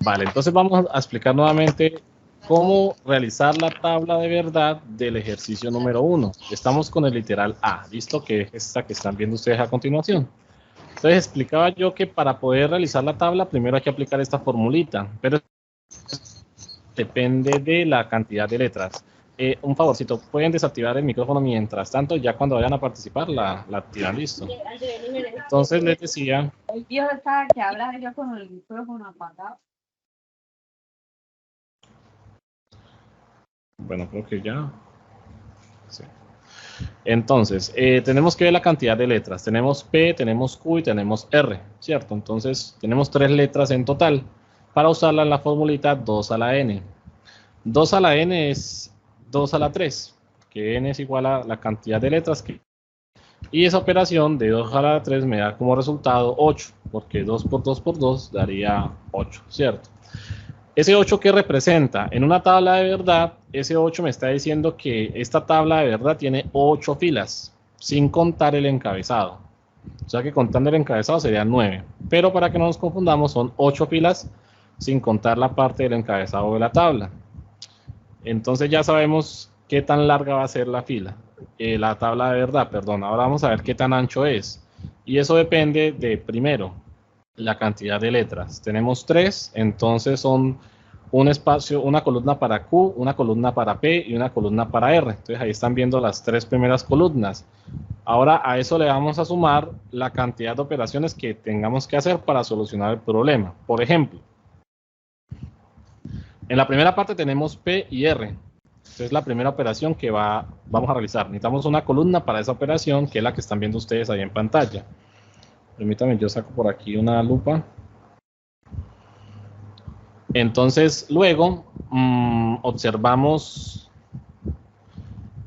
Vale, entonces vamos a explicar nuevamente cómo realizar la tabla de verdad del ejercicio número 1. Estamos con el literal A, ¿listo? Que es esta que están viendo ustedes a continuación. Entonces explicaba yo que para poder realizar la tabla primero hay que aplicar esta formulita, pero depende de la cantidad de letras. Un favorcito, pueden desactivar el micrófono mientras tanto, ya cuando vayan a participar la activan, listo. Entonces les decía... El viejo está que habla yo con el micrófono apagado. Bueno, creo que ya. Sí. Entonces, tenemos que ver la cantidad de letras. Tenemos P, tenemos Q y tenemos R, ¿cierto? Entonces, tenemos 3 letras en total. Para usarla en la formulita 2 a la N. 2 a la N es 2 a la 3, que N es igual a la cantidad de letras que... Y esa operación de 2 a la 3 me da como resultado 8, porque 2 por 2 por 2 daría 8, ¿cierto? Ese 8 que representa en una tabla de verdad, ese 8 me está diciendo que esta tabla de verdad tiene 8 filas, sin contar el encabezado. O sea que contando el encabezado serían 9. Pero para que no nos confundamos, son 8 filas sin contar la parte del encabezado de la tabla. Entonces ya sabemos qué tan larga va a ser la fila, la tabla de verdad, perdón. Ahora vamos a ver qué tan ancho es. Y eso depende de, primero, la cantidad de letras. Tenemos 3, entonces son un espacio, una columna para Q, una columna para P y una columna para R. Entonces ahí están viendo las 3 primeras columnas. Ahora a eso le vamos a sumar la cantidad de operaciones que tengamos que hacer para solucionar el problema. Por ejemplo, en la primera parte tenemos P y R. Esta es la primera operación que vamos a realizar. Necesitamos una columna para esa operación, que es la que están viendo ustedes ahí en pantalla. Permítanme, yo saco por aquí una lupa. Entonces, luego observamos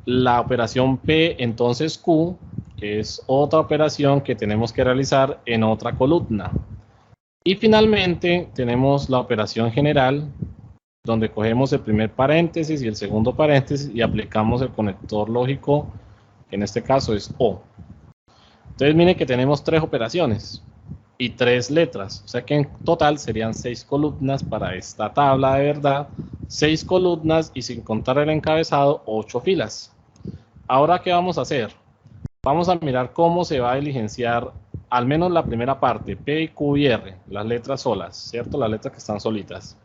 la operación P, entonces Q, que es otra operación que tenemos que realizar en otra columna. Y finalmente tenemos la operación general, donde cogemos el primer paréntesis y el segundo paréntesis y aplicamos el conector lógico, que en este caso es O. Entonces miren que tenemos 3 operaciones y 3 letras, o sea que en total serían 6 columnas para esta tabla de verdad, 6 columnas y sin contar el encabezado, 8 filas. Ahora, ¿qué vamos a hacer? Vamos a mirar cómo se va a diligenciar al menos la primera parte, P, Q y R, las letras solas, ¿cierto? Las letras que están solitas.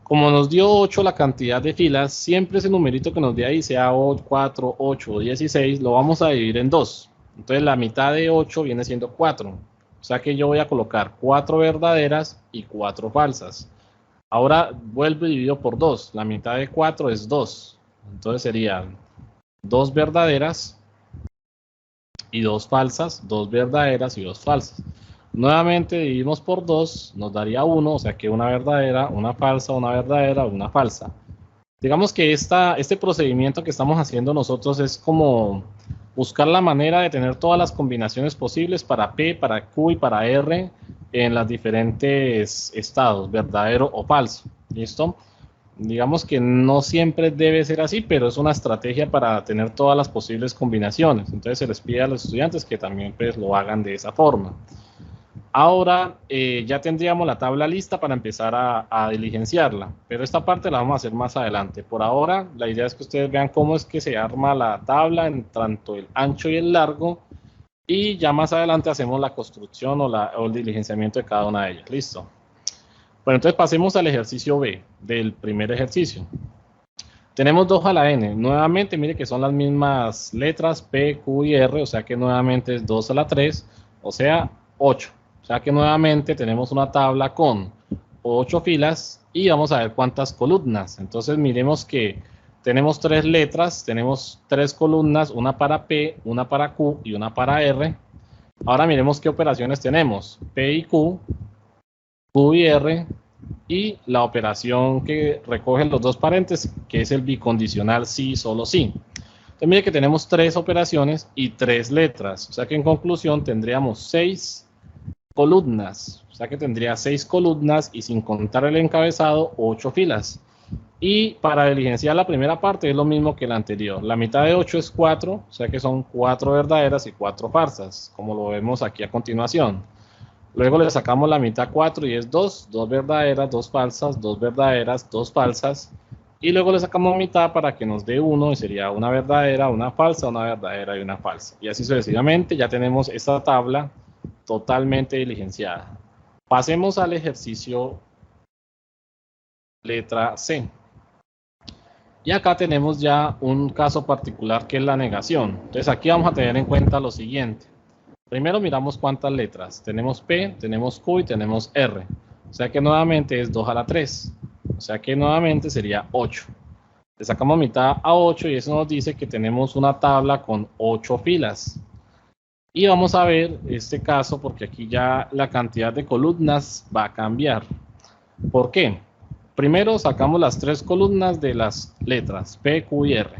Como nos dio 8 la cantidad de filas, siempre ese numerito que nos dio ahí, sea 4, 8 o 16, lo vamos a dividir en 2. Entonces la mitad de 8 viene siendo 4. O sea que yo voy a colocar 4 verdaderas y 4 falsas. Ahora vuelvo y divido por 2. La mitad de 4 es 2. Entonces serían 2 verdaderas y 2 falsas, 2 verdaderas y 2 falsas. Nuevamente dividimos por 2, nos daría 1, o sea que una verdadera, una falsa, una verdadera, una falsa. Digamos que este procedimiento que estamos haciendo nosotros es como buscar la manera de tener todas las combinaciones posibles para P, para Q y para R en los diferentes estados, verdadero o falso. ¿Listo? Digamos que no siempre debe ser así, pero es una estrategia para tener todas las posibles combinaciones. Entonces se les pide a los estudiantes que también pues, lo hagan de esa forma. Ahora ya tendríamos la tabla lista para empezar a diligenciarla, pero esta parte la vamos a hacer más adelante. Por ahora, la idea es que ustedes vean cómo es que se arma la tabla en tanto el ancho y el largo, y ya más adelante hacemos la construcción o el diligenciamiento de cada una de ellas. ¿Listo? Bueno, entonces pasemos al ejercicio B del primer ejercicio. Tenemos 2 a la N. Nuevamente, mire que son las mismas letras P, Q y R, o sea que nuevamente es 2 a la 3, o sea 8. O sea que nuevamente tenemos una tabla con 8 filas y vamos a ver cuántas columnas. Entonces miremos que tenemos 3 letras, tenemos 3 columnas, una para P, una para Q y una para R. Ahora miremos qué operaciones tenemos. P y Q, Q y R y la operación que recoge los 2 paréntesis, que es el bicondicional sí, solo sí. Entonces mire que tenemos 3 operaciones y 3 letras. O sea que en conclusión tendríamos 6 columnas, o sea que tendría 6 columnas y sin contar el encabezado 8 filas. Y para diligenciar la primera parte es lo mismo que la anterior. La mitad de 8 es 4, o sea que son 4 verdaderas y 4 falsas, como lo vemos aquí a continuación. Luego le sacamos la mitad 4 y es 2, 2 verdaderas, 2 falsas, 2 verdaderas, 2 falsas. Y luego le sacamos mitad para que nos dé 1 y sería una verdadera, una falsa, una verdadera y una falsa. Y así sucesivamente ya tenemos esta tabla totalmente diligenciada. Pasemos al ejercicio letra C. Y acá tenemos ya un caso particular que es la negación. Entonces aquí vamos a tener en cuenta lo siguiente. Primero miramos cuántas letras. Tenemos P, tenemos Q y tenemos R. O sea que nuevamente es 2 a la 3. O sea que nuevamente sería 8. Le sacamos mitad a 8 y eso nos dice que tenemos una tabla con 8 filas. Y vamos a ver este caso porque aquí ya la cantidad de columnas va a cambiar. ¿Por qué? Primero sacamos las 3 columnas de las letras P, Q y R.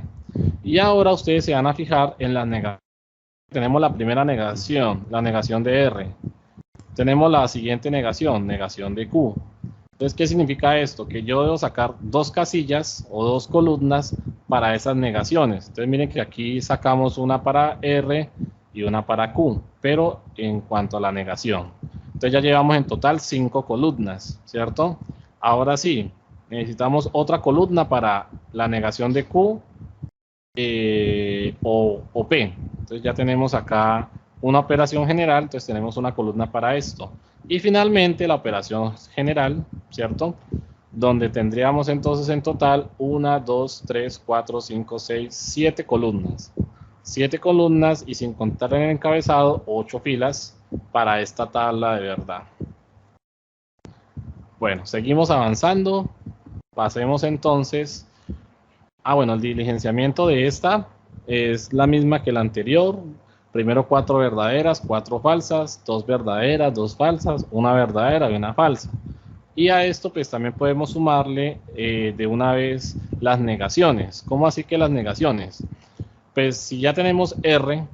Y ahora ustedes se van a fijar en las negaciones. Tenemos la primera negación, la negación de R. Tenemos la siguiente negación, negación de Q. Entonces, ¿qué significa esto? Que yo debo sacar 2 casillas o 2 columnas para esas negaciones. Entonces, miren que aquí sacamos una para R y una para Q, pero en cuanto a la negación. Entonces, ya llevamos en total 5 columnas, ¿cierto? Ahora sí, necesitamos otra columna para la negación de Q o P. Entonces ya tenemos acá una operación general, entonces tenemos una columna para esto. Y finalmente la operación general, ¿cierto? Donde tendríamos entonces en total 1, 2, 3, 4, 5, 6, 7 columnas. 7 columnas y sin contar en el encabezado 8 filas para esta tabla de verdad. Bueno, seguimos avanzando. Pasemos entonces. Bueno, el diligenciamiento de esta es la misma que la anterior. Primero 4 verdaderas, 4 falsas, 2 verdaderas, 2 falsas, una verdadera y una falsa. Y a esto pues también podemos sumarle de una vez las negaciones. ¿Cómo así que las negaciones? Pues si ya tenemos R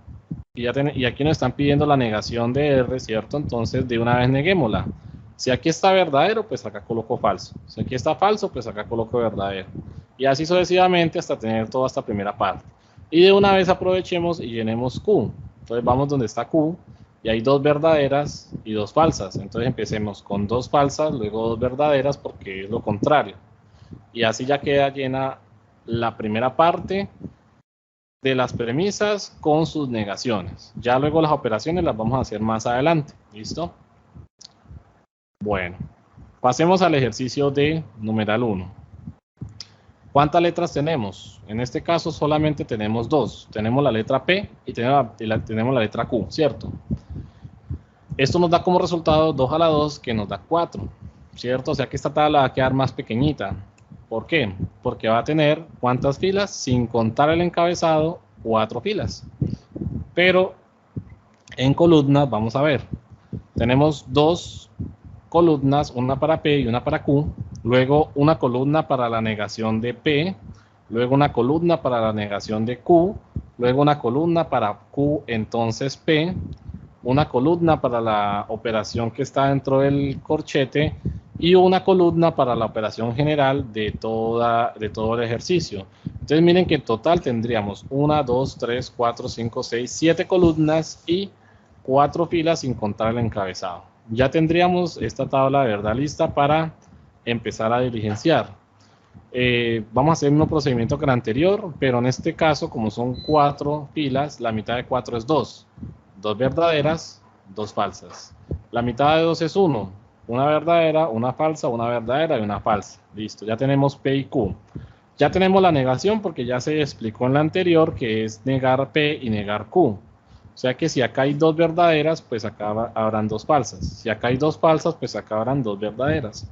y aquí nos están pidiendo la negación de R, ¿cierto? Entonces de una vez neguémosla. Si aquí está verdadero, pues acá coloco falso. Si aquí está falso, pues acá coloco verdadero. Y así sucesivamente hasta tener toda esta primera parte. Y de una vez aprovechemos y llenemos Q. Entonces vamos donde está Q y hay 2 verdaderas y 2 falsas. Entonces empecemos con 2 falsas, luego 2 verdaderas porque es lo contrario. Y así ya queda llena la primera parte de las premisas con sus negaciones. Ya luego las operaciones las vamos a hacer más adelante. ¿Listo? Bueno, pasemos al ejercicio de numeral 1. ¿Cuántas letras tenemos? En este caso solamente tenemos 2. Tenemos la letra P y tenemos la letra Q, ¿cierto? Esto nos da como resultado 2 a la 2, que nos da 4, ¿cierto? O sea que esta tabla va a quedar más pequeñita. ¿Por qué? Porque va a tener, ¿cuántas filas? Sin contar el encabezado, 4 filas. Pero en columnas, vamos a ver, tenemos 2 columnas, una para P y una para Q, luego una columna para la negación de P, luego una columna para la negación de Q, luego una columna para Q entonces P, una columna para la operación que está dentro del corchete y una columna para la operación general de todo el ejercicio. Entonces miren que en total tendríamos 1, 2, 3, 4, 5, 6, 7 columnas y 4 filas sin contar el encabezado. Ya tendríamos esta tabla de verdad lista para empezar a diligenciar. Vamos a hacer un procedimiento que el anterior, pero en este caso, como son 4 filas, la mitad de 4 es 2. 2 verdaderas, 2 falsas. La mitad de 2 es 1. Una verdadera, una falsa, una verdadera y una falsa. Listo, ya tenemos P y Q. Ya tenemos la negación porque ya se explicó en la anterior que es negar P y negar Q. O sea que si acá hay 2 verdaderas, pues acá habrán 2 falsas. Si acá hay 2 falsas, pues acá habrán 2 verdaderas.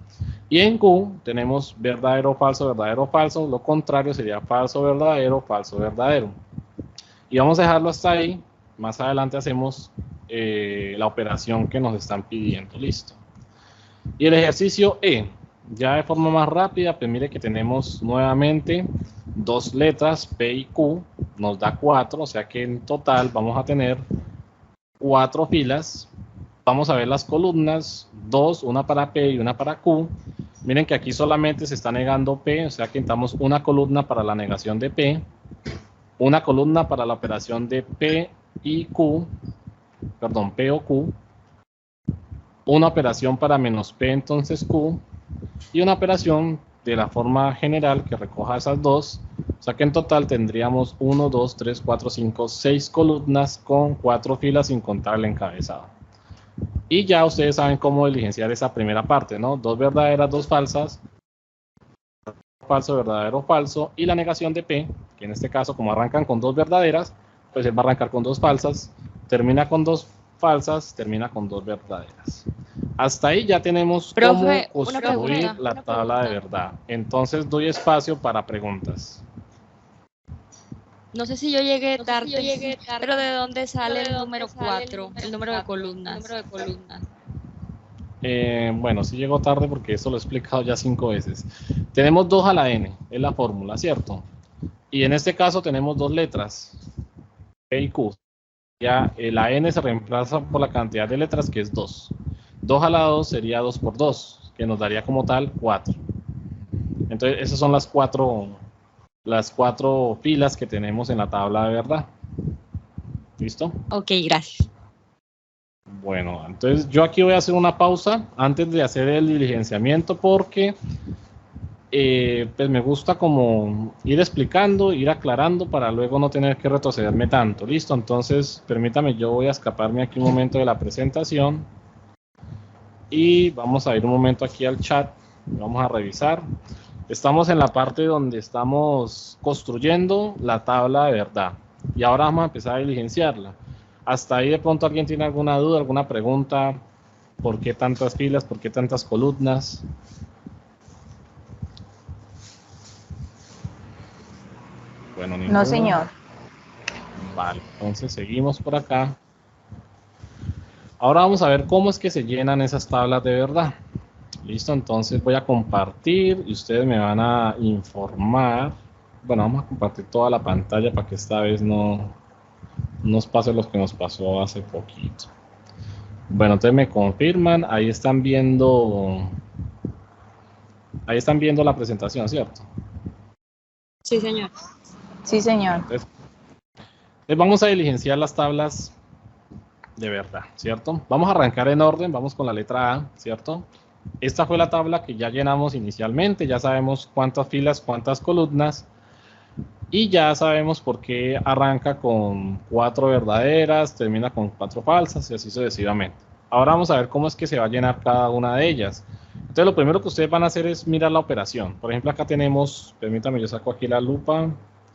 Y en Q tenemos verdadero, falso, verdadero, falso. Lo contrario sería falso, verdadero. Y vamos a dejarlo hasta ahí. Más adelante hacemos la operación que nos están pidiendo. Listo. Y el ejercicio E. Ya de forma más rápida, pues mire que tenemos nuevamente 2 letras, P y Q, nos da 4, o sea que en total vamos a tener 4 filas. Vamos a ver las columnas, 2, una para P y una para Q. Miren que aquí solamente se está negando P, o sea que necesitamos una columna para la negación de P, una columna para la operación de P y Q, perdón, P o Q, una operación para menos P entonces Q, y una operación de la forma general que recoja esas dos. O sea que en total tendríamos 1, 2, 3, 4, 5, 6 columnas con 4 filas sin contar el encabezado. Y ya ustedes saben cómo diligenciar esa primera parte, ¿no? Dos verdaderas, dos falsas, falso, verdadero, falso, y la negación de P, que en este caso como arrancan con dos verdaderas, pues él va a arrancar con dos falsas, termina con dos falsas, termina con dos verdaderas. Hasta ahí ya tenemos Profe, cómo una construir pregunta. la tabla de verdad. Entonces doy espacio para preguntas. No sé si yo llegué tarde, pero ¿de dónde sale el número 4, el número de columnas? Bueno, sí llegó tarde porque eso lo he explicado ya 5 veces. Tenemos 2 a la n, es la fórmula, ¿cierto? Y en este caso tenemos dos letras, P y Q. Ya la n se reemplaza por la cantidad de letras, que es 2. 2 a la 2 sería 2 por 2, que nos daría como tal 4. Entonces, esas son las cuatro filas que tenemos en la tabla de verdad. ¿Listo? Ok, gracias. Bueno, entonces yo aquí voy a hacer una pausa antes de hacer el diligenciamiento porque pues me gusta como ir explicando, ir aclarando para luego no tener que retrocederme tanto. ¿Listo? Entonces, permítame, yo voy a escaparme aquí un momento de la presentación y vamos a ir un momento aquí al chat. Vamos a revisar. Estamos en la parte donde estamos construyendo la tabla de verdad y ahora vamos a empezar a diligenciarla. Hasta ahí de pronto alguien tiene alguna duda, alguna pregunta. ¿Por qué tantas filas? ¿Por qué tantas columnas? Bueno, ninguno. No, señor. Vale, entonces seguimos por acá. Ahora vamos a ver cómo es que se llenan esas tablas de verdad. Listo, entonces voy a compartir y ustedes me van a informar. Bueno, vamos a compartir toda la pantalla para que esta vez no nos pase lo que nos pasó hace poquito. Bueno, entonces me confirman, ahí están viendo la presentación, ¿cierto? Sí, señor. Sí, señor. Entonces vamos a diligenciar las tablas de verdad, ¿cierto? Vamos a arrancar en orden, vamos con la letra A, ¿cierto? Esta fue la tabla que ya llenamos inicialmente, ya sabemos cuántas filas, cuántas columnas, y ya sabemos por qué arranca con 4 verdaderas, termina con 4 falsas y así sucesivamente. Ahora vamos a ver cómo es que se va a llenar cada una de ellas. Entonces lo primero que ustedes van a hacer es mirar la operación. Por ejemplo, acá tenemos, permítame, yo saco aquí la lupa,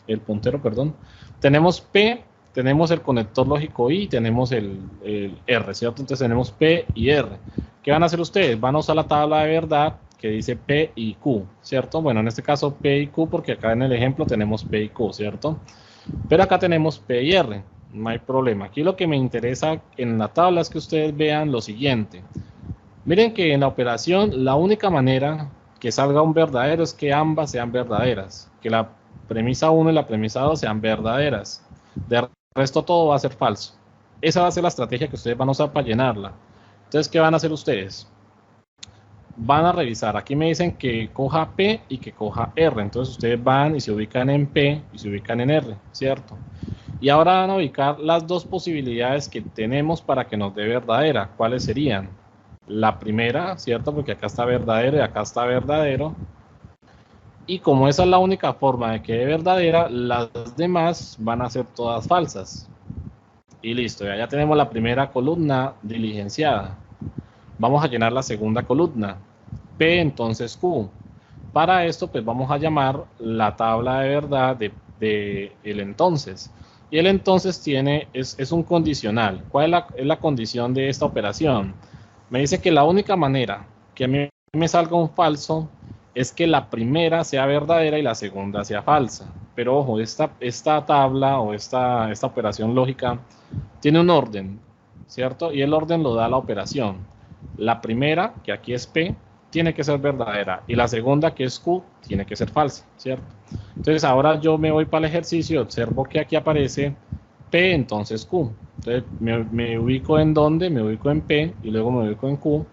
el puntero, perdón. Tenemos P, tenemos el conector lógico I, tenemos el R, ¿cierto? Entonces tenemos P y R. ¿Qué van a hacer ustedes? Van a usar la tabla de verdad que dice P y Q, ¿cierto? Bueno, en este caso P y Q porque acá en el ejemplo tenemos P y Q, ¿cierto? Pero acá tenemos P y R, no hay problema. Aquí lo que me interesa en la tabla es que ustedes vean lo siguiente. Miren que en la operación la única manera que salga un verdadero es que ambas sean verdaderas, que la premisa 1 y la premisa 2 sean verdaderas. De resto todo va a ser falso. Esa va a ser la estrategia que ustedes van a usar para llenarla. Entonces, ¿qué van a hacer ustedes? Van a revisar. Aquí me dicen que coja P y que coja R. Entonces, ustedes van y se ubican en P y se ubican en R, ¿cierto? Y ahora van a ubicar las dos posibilidades que tenemos para que nos dé verdadera. ¿Cuáles serían? La primera, ¿cierto? Porque acá está verdadero y acá está verdadero. Y como esa es la única forma de que dé verdadera, las demás van a ser todas falsas. Y listo, ya tenemos la primera columna diligenciada. Vamos a llenar la segunda columna. P entonces Q. Para esto pues vamos a llamar la tabla de verdad de el entonces. Y el entonces es un condicional. ¿Cuál es la condición de esta operación? Me dice que la única manera que a mí me salga un falso es que la primera sea verdadera y la segunda sea falsa. Pero ojo, esta tabla o esta operación lógica tiene un orden, ¿cierto? Y el orden lo da la operación. La primera, que aquí es P, tiene que ser verdadera. Y la segunda, que es Q, tiene que ser falsa, ¿cierto? Entonces ahora yo me voy para el ejercicio y observo que aquí aparece P, entonces Q. Entonces me ubico en dónde, me ubico en P y luego me ubico en Q.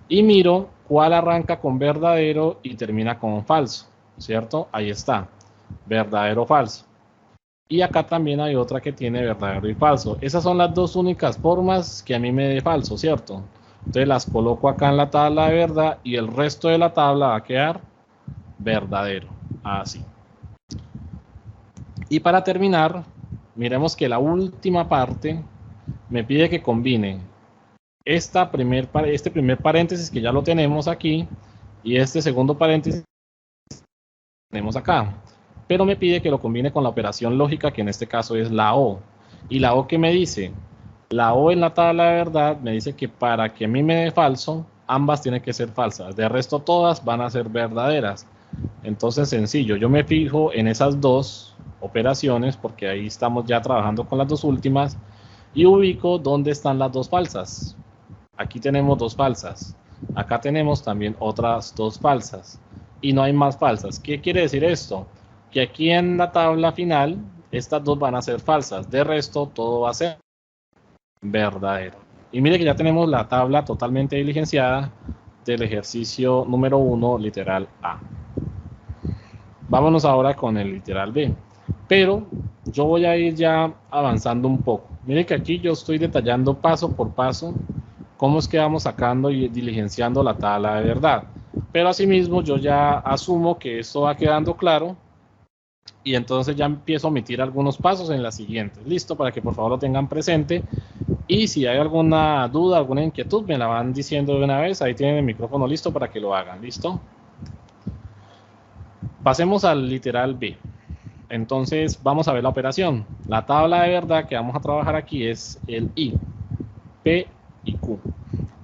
Y miro cuál arranca con verdadero y termina con falso, ¿cierto? Ahí está, verdadero, falso. Y acá también hay otra que tiene verdadero y falso. Esas son las dos únicas formas que a mí me dé falso, ¿cierto? Entonces las coloco acá en la tabla de verdad y el resto de la tabla va a quedar verdadero, así. Y para terminar, miremos que la última parte me pide que combine este primer paréntesis que ya lo tenemos aquí y este segundo paréntesis que tenemos acá. Pero me pide que lo combine con la operación lógica, que en este caso es la O. ¿Y la O qué me dice? La O en la tabla de verdad me dice que para que a mí me dé falso, ambas tienen que ser falsas. De resto, todas van a ser verdaderas. Entonces, sencillo, yo me fijo en esas dos operaciones, porque ahí estamos ya trabajando con las dos últimas, y ubico dónde están las dos falsas. Aquí tenemos dos falsas. Acá tenemos también otras dos falsas. Y no hay más falsas. ¿Qué quiere decir esto? Que aquí en la tabla final, estas dos van a ser falsas. De resto, todo va a ser verdadero. Y mire que ya tenemos la tabla totalmente diligenciada del ejercicio número 1, literal A. Vámonos ahora con el literal B. Pero yo voy a ir ya avanzando un poco. Mire que aquí yo estoy detallando paso por paso cómo es que vamos sacando y diligenciando la tabla de verdad. Pero asimismo yo ya asumo que esto va quedando claro y entonces ya empiezo a omitir algunos pasos en las siguientes. Listo, para que por favor lo tengan presente. Y si hay alguna duda, alguna inquietud, me la van diciendo de una vez. Ahí tienen el micrófono listo para que lo hagan. ¿Listo? Pasemos al literal B. Entonces vamos a ver la operación. La tabla de verdad que vamos a trabajar aquí es el I, P y Q.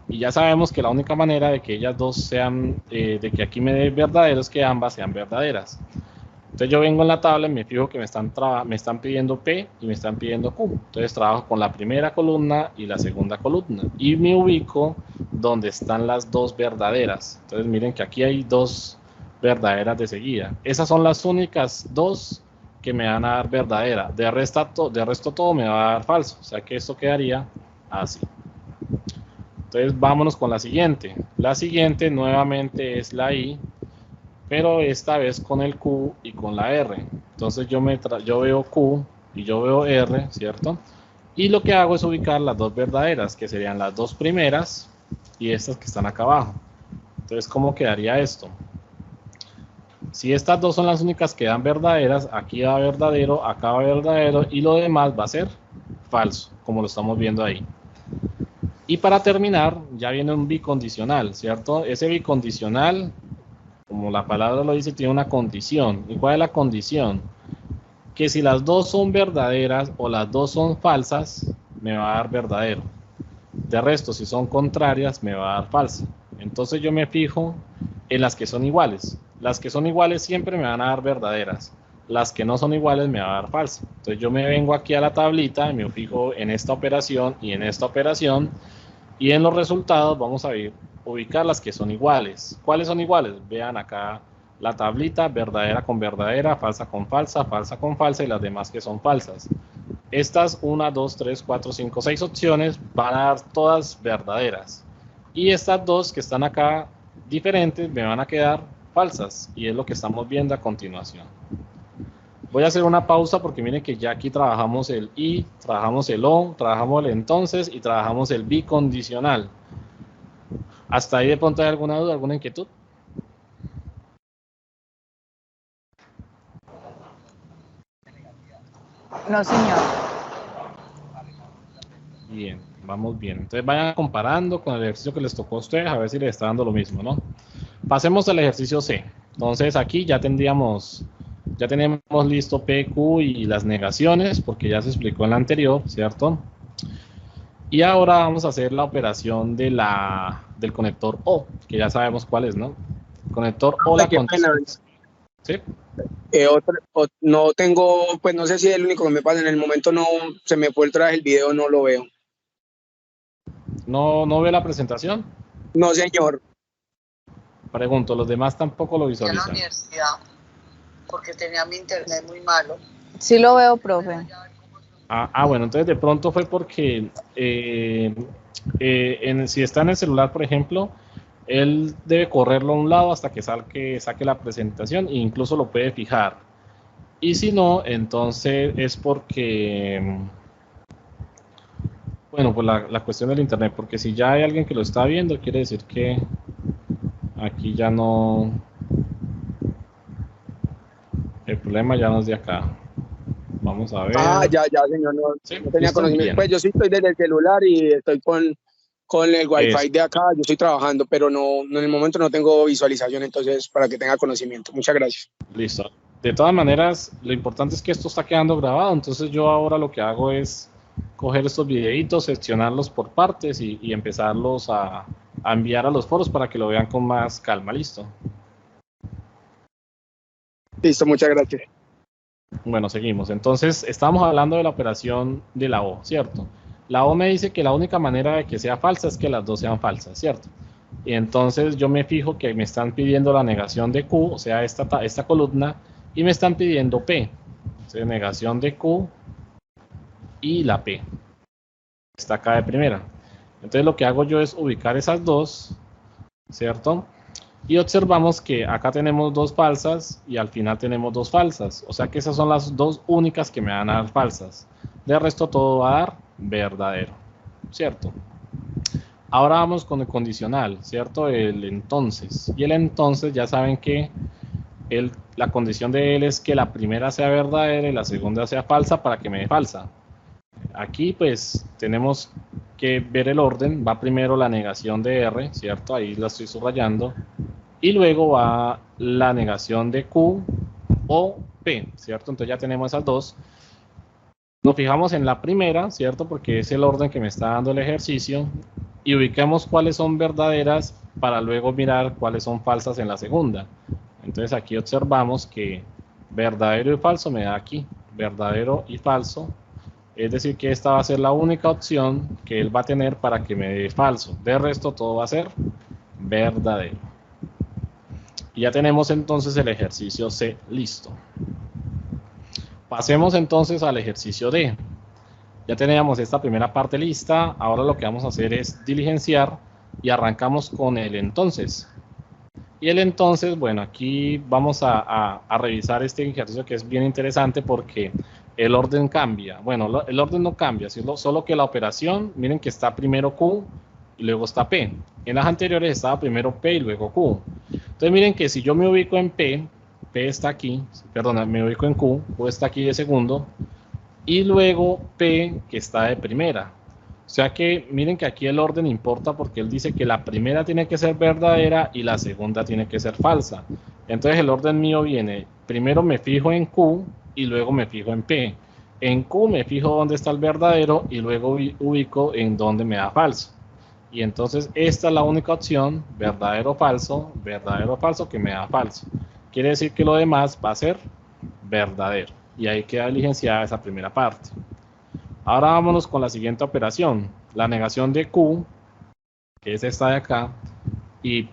Y ya sabemos que la única manera de que ellas dos sean, de que aquí me dé verdadero es que ambas sean verdaderas. Entonces yo vengo en la tabla y me fijo que me están pidiendo P y me están pidiendo Q. Entonces trabajo con la primera columna y la segunda columna. Y me ubico donde están las dos verdaderas. Entonces miren que aquí hay dos verdaderas de seguida. Esas son las únicas dos que me van a dar verdadera. De resto todo me va a dar falso. O sea que esto quedaría así. Entonces vámonos con la siguiente. La siguiente nuevamente es la I, pero esta vez con el Q y con la R. Entonces yo veo Q y yo veo R, ¿cierto? Y lo que hago es ubicar las dos verdaderas, que serían las dos primeras y estas que están acá abajo. Entonces, ¿cómo quedaría esto? Si estas dos son las únicas que dan verdaderas, aquí va verdadero, acá va verdadero y lo demás va a ser falso, como lo estamos viendo ahí. Y para terminar, ya viene un bicondicional, ¿cierto? Ese bicondicional, como la palabra lo dice, tiene una condición. ¿Y cuál es la condición? Que si las dos son verdaderas o las dos son falsas, me va a dar verdadero. De resto, si son contrarias, me va a dar falso. Entonces yo me fijo en las que son iguales. Las que son iguales siempre me van a dar verdaderas. Las que no son iguales me va a dar falso. Entonces yo me vengo aquí a la tablita y me fijo en esta operación y en esta operación. Y en los resultados vamos a ubicar las que son iguales. ¿Cuáles son iguales? Vean acá la tablita, verdadera con verdadera, falsa con falsa y las demás que son falsas. Estas 1, 2, 3, 4, 5, 6 opciones van a dar todas verdaderas. Y estas dos que están acá diferentes me van a quedar falsas. Y es lo que estamos viendo a continuación. Voy a hacer una pausa porque miren que ya aquí trabajamos el I, trabajamos el O, trabajamos el entonces y trabajamos el bicondicional. ¿Hasta ahí de pronto hay alguna duda, alguna inquietud? No, señor. Bien, vamos bien. Entonces vayan comparando con el ejercicio que les tocó a ustedes a ver si les está dando lo mismo, ¿no? Pasemos al ejercicio C. Entonces aquí ya tenemos listo P, Q y las negaciones porque ya se explicó en la anterior, ¿cierto? Y ahora vamos a hacer la operación del conector O, que ya sabemos cuál es, ¿no? El conector O, la condición. ¿Sí? No tengo, pues no sé si es el único que me pasa, en el momento no, se me fue el traje, el video no lo veo. ¿No ve la presentación? No, señor. Pregunto, ¿los demás tampoco lo En la visualizan? universidad, porque tenía mi internet muy malo. Sí lo veo, profe. Bueno, entonces de pronto fue porque si está en el celular, por ejemplo, él debe correrlo a un lado hasta que saque la presentación e incluso lo puede fijar. Y si no, entonces es porque Bueno, pues la cuestión del internet, porque si ya hay alguien que lo está viendo, quiere decir que aquí ya no... El problema ya no es de acá. Vamos a ver. Ah, ya, señor, no, Sí, no tenía listo, conocimiento. bien. Pues yo sí estoy desde el celular y estoy con el Wi-Fi de acá, yo estoy trabajando, pero no, en el momento no tengo visualización, entonces para que tenga conocimiento. Muchas gracias. Listo. De todas maneras, lo importante es que esto está quedando grabado, entonces yo ahora lo que hago es coger estos videitos, seccionarlos por partes y empezarlos a enviar a los foros para que lo vean con más calma. Listo. Listo, muchas gracias. Bueno, seguimos. Entonces, estamos hablando de la operación de la O, ¿cierto? La O me dice que la única manera de que sea falsa es que las dos sean falsas, ¿cierto? Y entonces yo me fijo que me están pidiendo la negación de Q, o sea, esta columna, y me están pidiendo P. Entonces, negación de Q y la P. Está acá de primera. Entonces, lo que hago yo es ubicar esas dos, ¿cierto? Y observamos que acá tenemos dos falsas y al final tenemos dos falsas. O sea que esas son las dos únicas que me van a dar falsas. De resto todo va a dar verdadero, ¿cierto? Ahora vamos con el condicional, ¿cierto? El entonces. Y el entonces ya saben que la condición de él es que la primera sea verdadera y la segunda sea falsa para que me dé falsa. Aquí pues tenemos que ver el orden. Va primero la negación de R, ¿cierto? Ahí la estoy subrayando. Y luego va la negación de Q o P, ¿cierto? Entonces ya tenemos esas dos. Nos fijamos en la primera, ¿cierto? Porque es el orden que me está dando el ejercicio. Y ubicamos cuáles son verdaderas para luego mirar cuáles son falsas en la segunda. Entonces aquí observamos que verdadero y falso me da aquí. Verdadero y falso. Es decir que esta va a ser la única opción que él va a tener para que me dé falso. De resto todo va a ser verdadero. Y ya tenemos entonces el ejercicio C listo. Pasemos entonces al ejercicio D. Ya teníamos esta primera parte lista. Ahora lo que vamos a hacer es diligenciar y arrancamos con el entonces. Y el entonces, bueno, aquí vamos a revisar este ejercicio que es bien interesante porque el orden cambia. Bueno, el orden no cambia, solo que la operación, miren que está primero Q y luego está P. En las anteriores estaba primero P y luego Q. Entonces miren que si yo me ubico en P está aquí, perdón, me ubico en Q está aquí de segundo, y luego P que está de primera. O sea que miren que aquí el orden importa porque él dice que la primera tiene que ser verdadera y la segunda tiene que ser falsa. Entonces el orden mío viene, primero me fijo en Q y luego me fijo en P. En Q me fijo dónde está el verdadero y luego ubico en dónde me da falso. Y entonces esta es la única opción, verdadero o falso, que me da falso. Quiere decir que lo demás va a ser verdadero. Y ahí queda diligenciada esa primera parte. Ahora vámonos con la siguiente operación. La negación de Q, que es esta de acá, y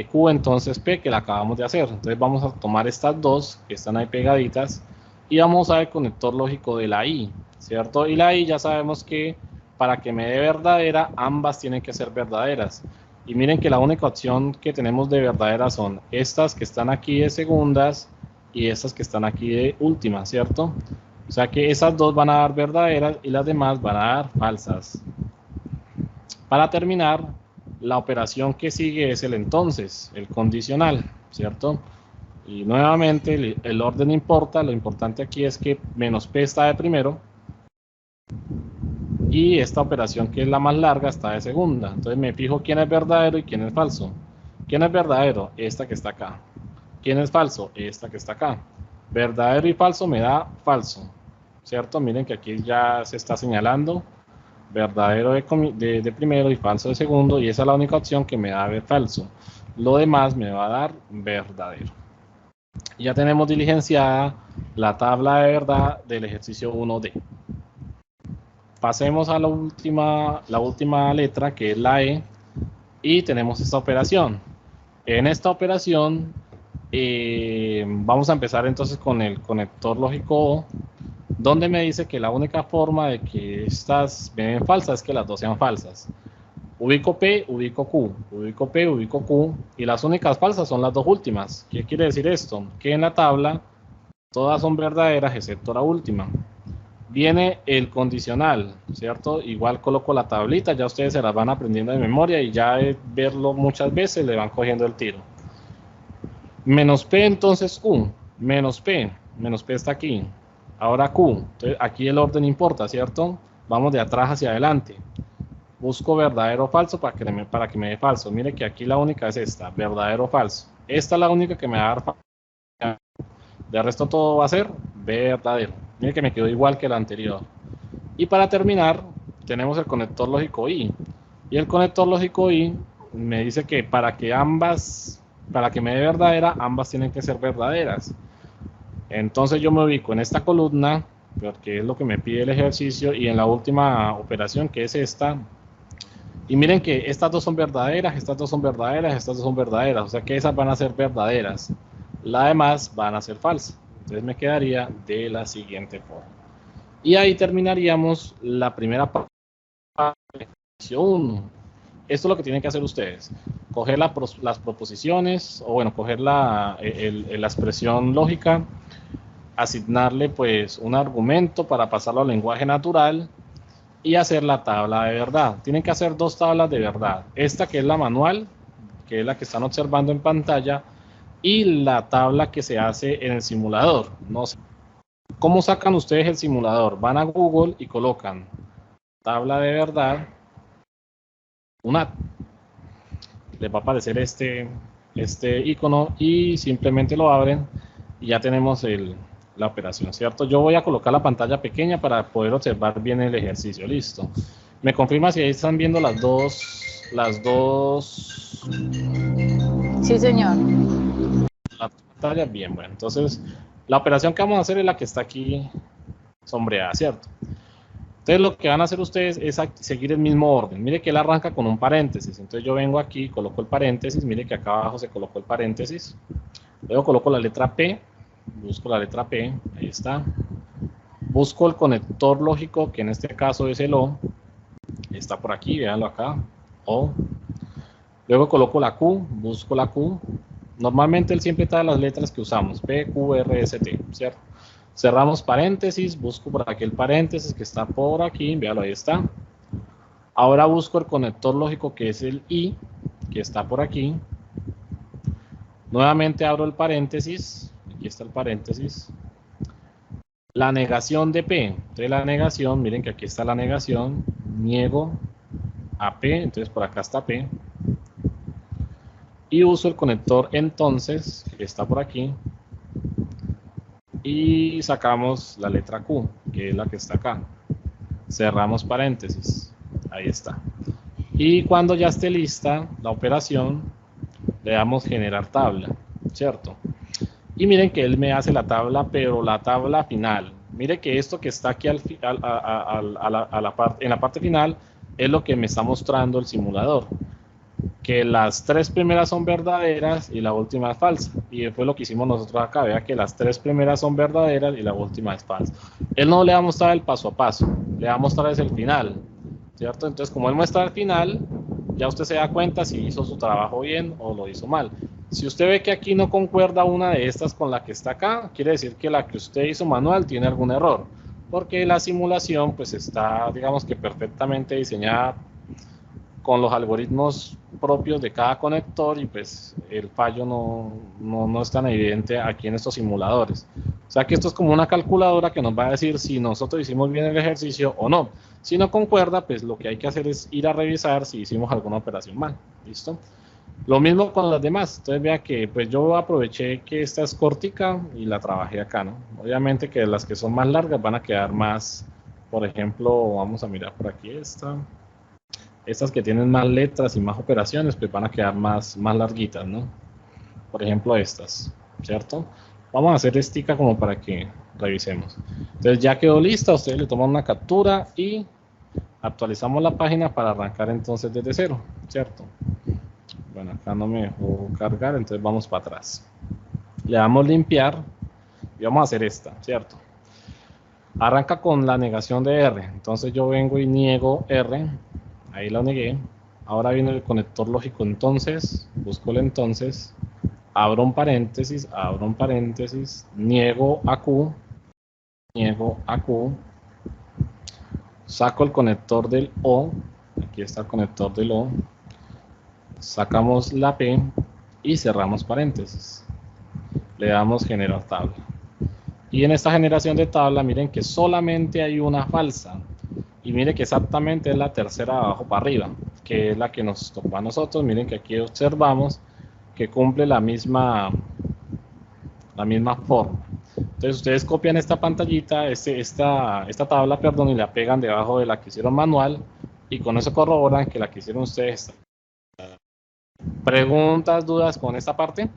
Q entonces P, que la acabamos de hacer. Entonces vamos a tomar estas dos, que están ahí pegaditas, y vamos a ver el conector lógico de la I, ¿cierto? Y la I ya sabemos que para que me dé verdadera, ambas tienen que ser verdaderas. Y miren que la única opción que tenemos de verdaderas son estas que están aquí de segundas y estas que están aquí de últimas, ¿cierto? O sea que esas dos van a dar verdaderas y las demás van a dar falsas. Para terminar, la operación que sigue es el entonces, el condicional, ¿cierto? Y nuevamente el orden importa, lo importante aquí es que menos P está de primero. Y esta operación que es la más larga está de segunda. Entonces me fijo quién es verdadero y quién es falso. ¿Quién es verdadero? Esta que está acá. ¿Quién es falso? Esta que está acá. Verdadero y falso me da falso, ¿cierto? Miren que aquí ya se está señalando verdadero de primero y falso de segundo. Y esa es la única opción que me da ver falso. Lo demás me va a dar verdadero. Ya tenemos diligenciada la tabla de verdad del ejercicio 1D. Pasemos a la última letra, que es la E, y tenemos esta operación. En esta operación vamos a empezar entonces con el conector lógico O, donde me dice que la única forma de que estas me den falsas es que las dos sean falsas. Ubico P, ubico Q, ubico P, ubico Q, y las únicas falsas son las dos últimas. ¿Qué quiere decir esto? Que en la tabla todas son verdaderas excepto la última. viene el condicional, ¿cierto? Igual coloco la tablita, ya ustedes se las van aprendiendo de memoria y ya de verlo muchas veces le van cogiendo el tiro. Menos P, entonces Q, menos P está aquí. Ahora Q, entonces aquí el orden importa, ¿cierto? Vamos de atrás hacia adelante. Busco verdadero o falso para que me dé falso. Mire que aquí la única es esta, verdadero o falso. Esta es la única que me va a dar falso. De resto todo va a ser verdadero. Mire que me quedó igual que el anterior. Y para terminar, tenemos el conector lógico I. Y el conector lógico I me dice que para que me dé verdadera, ambas tienen que ser verdaderas. Entonces yo me ubico en esta columna, porque es lo que me pide el ejercicio, y en la última operación, que es esta. Y miren que estas dos son verdaderas, estas dos son verdaderas, estas dos son verdaderas. O sea que esas van a ser verdaderas. Las demás van a ser falsas. Entonces me quedaría de la siguiente forma. Y ahí terminaríamos la primera parte de ejercicio 1. Esto es lo que tienen que hacer ustedes. Coger las proposiciones, o bueno, coger la expresión lógica, asignarle pues un argumento para pasarlo al lenguaje natural y hacer la tabla de verdad. Tienen que hacer dos tablas de verdad. Esta que es la manual, que es la que están observando en pantalla, y la tabla que se hace en el simulador. No sé. ¿Cómo sacan ustedes el simulador? Van a Google y colocan tabla de verdad, les va a aparecer este icono y simplemente lo abren y ya tenemos la operación, ¿cierto? Yo voy a colocar la pantalla pequeña para poder observar bien el ejercicio. Listo. Me confirma si ahí están viendo las dos. Sí, señor. La pantalla, bien, bueno. Entonces, la operación que vamos a hacer es la que está aquí sombreada, ¿cierto? Entonces, lo que van a hacer ustedes es seguir el mismo orden. Mire que él arranca con un paréntesis. Entonces, yo vengo aquí, coloco el paréntesis. Mire que acá abajo se colocó el paréntesis. Luego coloco la letra P. Busco la letra P. Ahí está. Busco el conector lógico, que en este caso es el O. Está por aquí, véanlo acá. O. Luego coloco la Q. Busco la Q. Normalmente él siempre trae las letras que usamos. P, Q, R, S, T, ¿cierto? Cerramos paréntesis, busco por aquí el paréntesis que está por aquí, véalo, ahí está. Ahora busco el conector lógico que es el I, que está por aquí. Nuevamente abro el paréntesis, aquí está el paréntesis. La negación de P, entonces la negación, miren que aquí está la negación, niego a P, entonces por acá está P. Y uso el conector entonces, que está por aquí. Y sacamos la letra Q, que es la que está acá. Cerramos paréntesis. Ahí está. Y cuando ya esté lista la operación, le damos generar tabla, ¿cierto? Y miren que él me hace la tabla, pero la tabla final. Mire que esto que está aquí en la parte final es lo que me está mostrando el simulador. Que las tres primeras son verdaderas y la última es falsa. Y fue lo que hicimos nosotros acá. Vea que las tres primeras son verdaderas y la última es falsa. Él no le va a mostrar el paso a paso, le va a mostrar es el final, ¿cierto? Entonces, como él muestra el final, ya usted se da cuenta si hizo su trabajo bien o lo hizo mal. Si usted ve que aquí no concuerda una de estas con la que está acá, quiere decir que la que usted hizo manual tiene algún error. Porque la simulación pues está, digamos que perfectamente diseñada con los algoritmos propios de cada conector y pues el fallo no es tan evidente aquí en estos simuladores. O sea que esto es como una calculadora que nos va a decir si nosotros hicimos bien el ejercicio o no. Si no concuerda, pues lo que hay que hacer es ir a revisar si hicimos alguna operación mal. ¿Listo? Lo mismo con las demás. Entonces vea que pues yo aproveché que esta es cortica y la trabajé acá, ¿no? Obviamente que las que son más largas van a quedar más, por ejemplo, vamos a mirar por aquí esta. Estas que tienen más letras y más operaciones, pues van a quedar más larguitas, ¿no? Por ejemplo, estas, ¿cierto? Vamos a hacer estica como para que revisemos. Entonces ya quedó lista, ustedes le toman una captura y actualizamos la página para arrancar entonces desde cero, ¿cierto? Bueno, acá no me dejó cargar, entonces vamos para atrás. Le damos limpiar y vamos a hacer esta, ¿cierto? Arranca con la negación de R, entonces yo vengo y niego R. Ahí lo negué. Ahora viene el conector lógico entonces. Busco el entonces. Abro un paréntesis. Niego a Q. saco el conector del O, aquí está el conector del O, sacamos la P y cerramos paréntesis. Le damos generar tabla. Y en esta generación de tabla, miren que solamente hay una falsa. Y miren que exactamente es la tercera de abajo para arriba, que es la que nos tocó a nosotros. Miren que aquí observamos que cumple la misma forma. Entonces ustedes copian esta pantallita, esta tabla, perdón, y la pegan debajo de la que hicieron manual, y con eso corroboran que la que hicieron ustedes. ¿Preguntas, dudas con esta parte?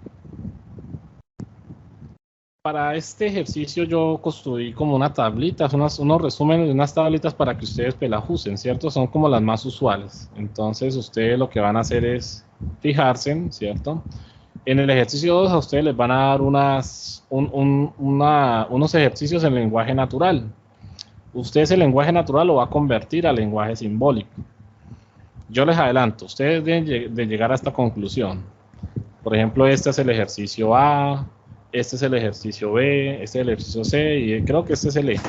Para este ejercicio yo construí como una tablita, unos resúmenes de unas tablitas para que ustedes la usen, ¿cierto? Son como las más usuales. Entonces ustedes lo que van a hacer es fijarse, ¿cierto? En el ejercicio 2 a ustedes les van a dar unos ejercicios en lenguaje natural. Usted ese lenguaje natural lo va a convertir a lenguaje simbólico. Yo les adelanto, ustedes deben de llegar a esta conclusión. Por ejemplo, este es el ejercicio A, este es el ejercicio B, este es el ejercicio C y creo que este es el E.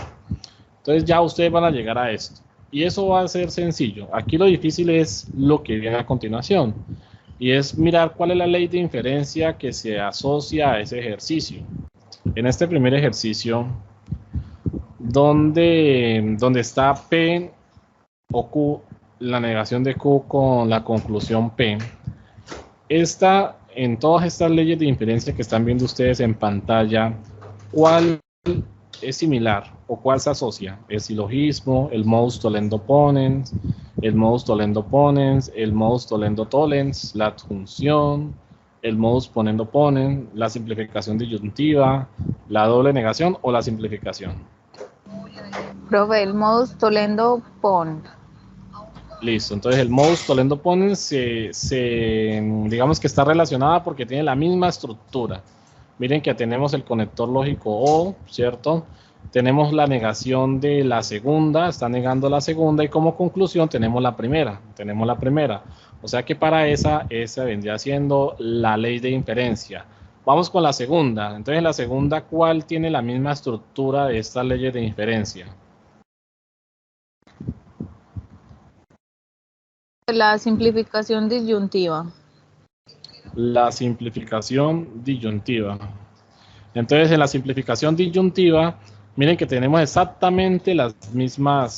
Entonces ya ustedes van a llegar a esto. Y eso va a ser sencillo. Aquí lo difícil es lo que viene a continuación. Y es mirar cuál es la ley de inferencia que se asocia a ese ejercicio. En este primer ejercicio, donde está P o Q, la negación de Q con la conclusión P, en todas estas leyes de inferencia que están viendo ustedes en pantalla, ¿cuál es similar o cuál se asocia? El silogismo, el modus tollendo ponens, el modus tollendo ponens, el modus tollendo tollens, la adjunción, el modus ponendo ponens, la simplificación disyuntiva, la doble negación o la simplificación. Profe, el modus tollendo pon. Listo, entonces el modus tollendo ponens digamos que está relacionada porque tiene la misma estructura. Miren que tenemos el conector lógico O, ¿cierto? Tenemos la negación de la segunda, está negando la segunda y como conclusión tenemos la primera. O sea que para esa vendría siendo la ley de inferencia. Vamos con la segunda. Entonces la segunda, ¿cuál tiene la misma estructura de estas leyes de inferencia? La simplificación disyuntiva. La simplificación disyuntiva. Entonces, en la simplificación disyuntiva, miren que tenemos exactamente la misma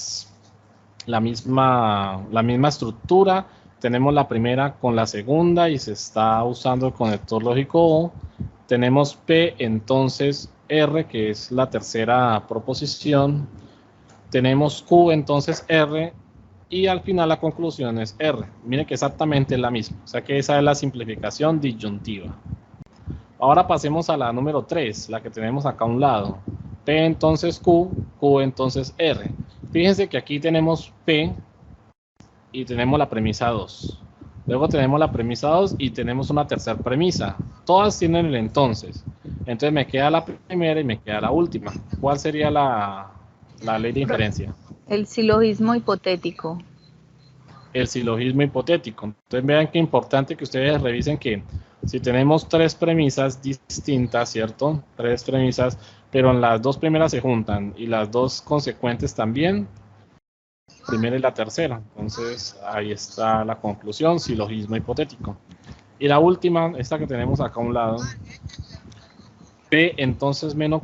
estructura. Tenemos la primera con la segunda y se está usando el conector lógico O. Tenemos P, entonces R, que es la tercera proposición. Tenemos Q, entonces R. Y al final la conclusión es R. Miren que exactamente es la misma. O sea que esa es la simplificación disyuntiva. Ahora pasemos a la número 3, la que tenemos acá a un lado. P entonces Q, Q entonces R. Fíjense que aquí tenemos P y tenemos la premisa 2. Luego tenemos la premisa 2 y tenemos una tercera premisa. Todas tienen el entonces. Entonces me queda la primera y me queda la última. ¿Cuál sería la ley de inferencia? El silogismo hipotético. El silogismo hipotético. Entonces vean qué importante que ustedes revisen que si tenemos tres premisas distintas, ¿cierto? Tres premisas, pero las dos primeras se juntan y las dos consecuentes también, primera y la tercera. Entonces ahí está la conclusión, silogismo hipotético. Y la última, esta que tenemos acá a un lado, P entonces menos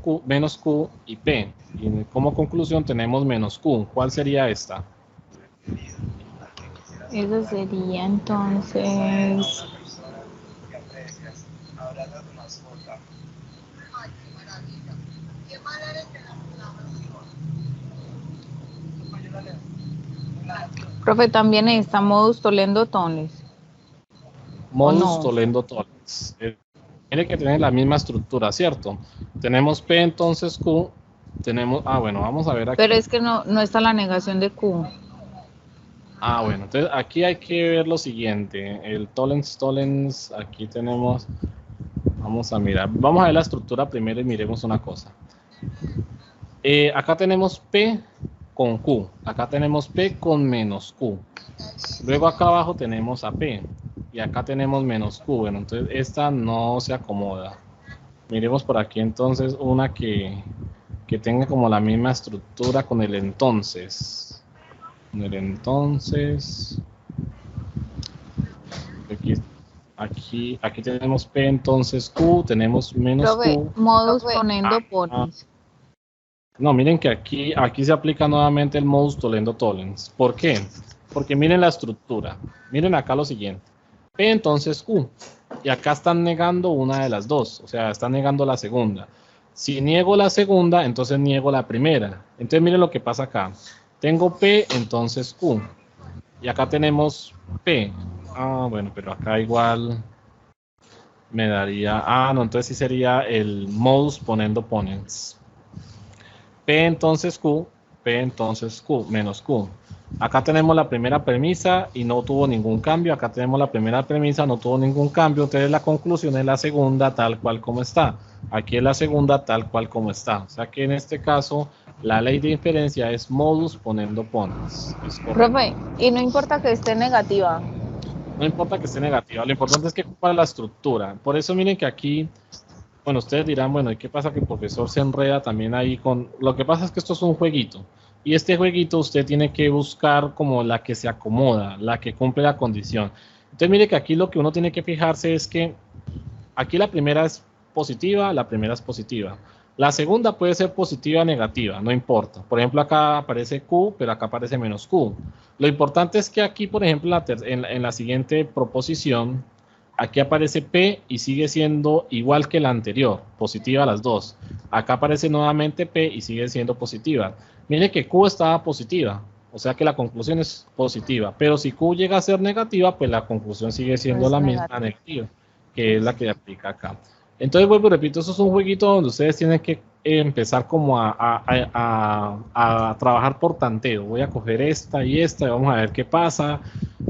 Q y P. Y como conclusión tenemos menos Q. ¿Cuál sería esta? Eso sería entonces... Profe, también está modus tollendo tollens. Modus tollendo tollens. Tiene que tener la misma estructura, ¿cierto? Tenemos P entonces Q. Tenemos, bueno, vamos a ver aquí. Pero es que no está la negación de Q. Bueno, entonces aquí hay que ver lo siguiente. El tollens, aquí tenemos, vamos a mirar. Vamos a ver la estructura primero y miremos una cosa. Acá tenemos P con Q. Acá tenemos P con menos Q. Luego acá abajo tenemos a P. Y acá tenemos menos Q. Bueno, entonces esta no se acomoda. Miremos por aquí entonces una que tenga como la misma estructura con el entonces. Entonces, aquí tenemos P, entonces Q, tenemos menos Profe, Q. modus ponendo ponis. No, miren que aquí se aplica nuevamente el modus tollendo tollens. ¿Por qué? Porque miren la estructura. Miren acá lo siguiente. P entonces Q. Y acá están negando una de las dos. O sea, están negando la segunda. Si niego la segunda, entonces niego la primera. Entonces miren lo que pasa acá. Tengo P, entonces Q. Y acá tenemos P. Bueno, pero acá igual me daría... no, entonces sí sería el modus ponendo ponens. P entonces Q, P entonces Q, menos Q. Acá tenemos la primera premisa y no tuvo ningún cambio. Acá tenemos la primera premisa, no tuvo ningún cambio. Entonces la conclusión es la segunda tal cual como está. Aquí es la segunda tal cual como está. O sea que en este caso la ley de inferencia es modus ponendo ponens. Profe, y no importa que esté negativa. No importa que esté negativa, lo importante es que ocupa la estructura. Por eso miren que aquí... Bueno, ustedes dirán, bueno, ¿y qué pasa que el profesor se enreda también ahí con...? Lo que pasa es que esto es un jueguito. Y este jueguito usted tiene que buscar como la que se acomoda, la que cumple la condición. Entonces, mire que aquí lo que uno tiene que fijarse es que aquí la primera es positiva, la primera es positiva. La segunda puede ser positiva o negativa, no importa. Por ejemplo, acá aparece Q, pero acá aparece menos Q. Lo importante es que aquí, por ejemplo, en la siguiente proposición... Aquí aparece P y sigue siendo igual que la anterior, positiva las dos. Acá aparece nuevamente P y sigue siendo positiva. Mire que Q estaba positiva, o sea que la conclusión es positiva. Pero si Q llega a ser negativa, pues la conclusión sigue siendo Es la misma, negativa, que es la que aplica acá. Entonces, vuelvo y repito, eso es un jueguito donde ustedes tienen que empezar como a trabajar por tanteo. Voy a coger esta y vamos a ver qué pasa.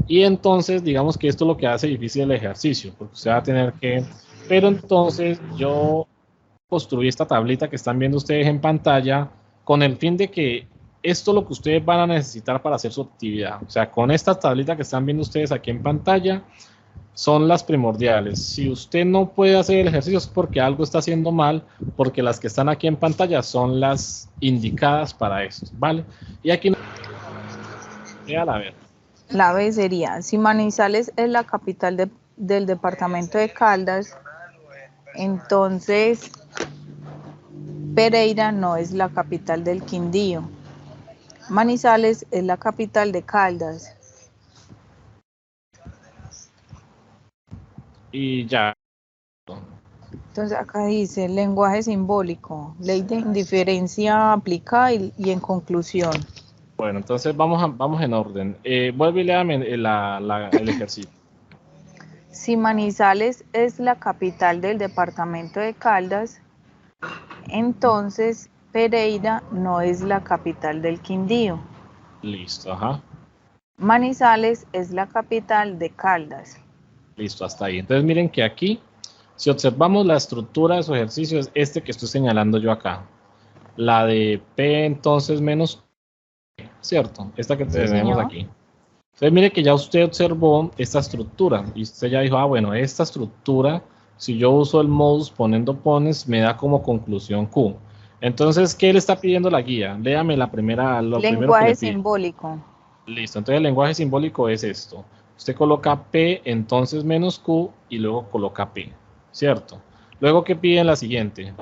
Y entonces, digamos que esto es lo que hace difícil el ejercicio, porque usted va a tener que... Pero entonces yo construí esta tablita que están viendo ustedes en pantalla con el fin de que esto es lo que ustedes van a necesitar para hacer su actividad. O sea, con esta tablita que están viendo ustedes aquí en pantalla, son las primordiales. Si usted no puede hacer el ejercicio es porque algo está haciendo mal, porque las que están aquí en pantalla son las indicadas para esto, ¿vale? Y aquí... Véala a ver. La B sería, si Manizales es la capital del departamento de Caldas, entonces Pereira no es la capital del Quindío. Manizales es la capital de Caldas. Y ya. Entonces acá dice lenguaje simbólico, ley de indiferencia aplicada y en conclusión. Bueno, entonces vamos en orden. Vuelve y léame el ejercicio. Si Manizales es la capital del departamento de Caldas, entonces Pereira no es la capital del Quindío. Listo, ajá. Manizales es la capital de Caldas. Listo, hasta ahí. Entonces miren que aquí, si observamos la estructura de su ejercicio, es este que estoy señalando yo acá. La de P entonces menos P, ¿cierto? Esta que tenemos aquí. Entonces mire que ya usted observó esta estructura y usted ya dijo, bueno, esta estructura, si yo uso el modus ponendo pones, me da como conclusión Q. Entonces, ¿qué le está pidiendo la guía? Léame la primera, lo primero que Lenguaje le pide. simbólico. Listo, entonces el lenguaje simbólico es esto. Usted coloca P, entonces menos Q, y luego coloca P, ¿cierto? Luego, ¿qué pide en la siguiente?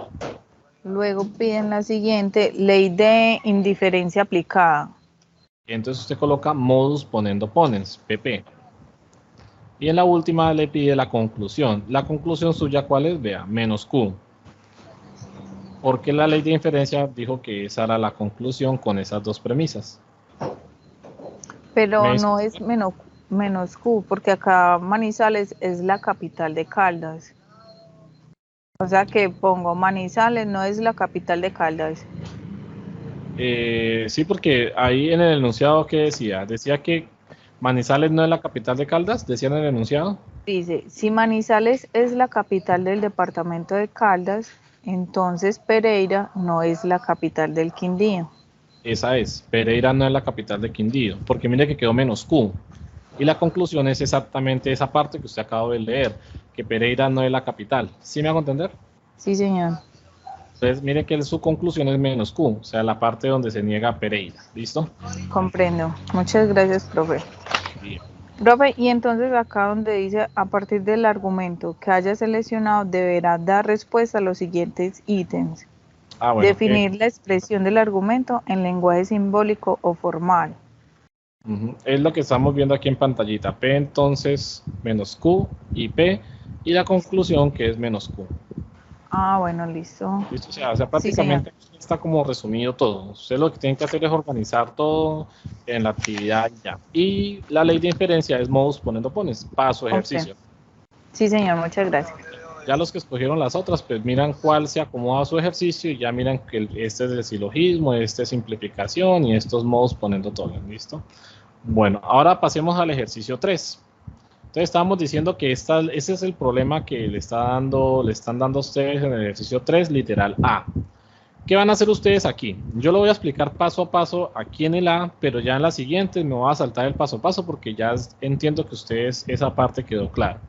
Luego piden la siguiente, ley de indiferencia aplicada. Entonces usted coloca modus ponendo ponens, PP. Y en la última le pide la conclusión. La conclusión suya, ¿cuál es? Vea, menos Q. Porque la ley de inferencia dijo que esa era la conclusión con esas dos premisas. Pero no es menos Q, porque acá Manizales es la capital de Caldas. O sea que pongo Manizales no es la capital de Caldas. Sí, porque ahí en el enunciado, ¿qué decía? Decía que Manizales no es la capital de Caldas, decía en el enunciado. Dice, si Manizales es la capital del departamento de Caldas, entonces Pereira no es la capital del Quindío. Esa es, Pereira no es la capital de Quindío, porque mire que quedó menos Q. Y la conclusión es exactamente esa parte que usted acaba de leer, que Pereira no es la capital. ¿Sí me hago entender? Sí, señor. Entonces, mire que su conclusión es menos Q, o sea, la parte donde se niega Pereira. ¿Listo? Comprendo. Muchas gracias, profe. Bien. Profe, y entonces acá donde dice, a partir del argumento que haya seleccionado, deberá dar respuesta a los siguientes ítems. Bueno, definir la expresión del argumento en lenguaje simbólico o formal. Es lo que estamos viendo aquí en pantallita. P entonces menos Q y P, y la conclusión que es menos Q. Bueno, listo. ¿Listo? O sea prácticamente sí, está como resumido todo. Usted lo que tiene que hacer es organizar todo en la actividad ya. Y la ley de inferencia es modus ponendo pones, paso ejercicio. Sí, señor, muchas gracias. Ya los que escogieron las otras, pues miran cuál se acomoda a su ejercicio y ya miran que este es de silogismo, este es simplificación y estos modus ponendo todo. ¿Listo? Bueno, ahora pasemos al ejercicio 3. Entonces estábamos diciendo que ese es el problema que le están dando a ustedes en el ejercicio 3, literal A. ¿Qué van a hacer ustedes aquí? Yo lo voy a explicar paso a paso aquí en el A, pero ya en la siguiente me voy a saltar el paso a paso porque ya entiendo que ustedes esa parte quedó clara.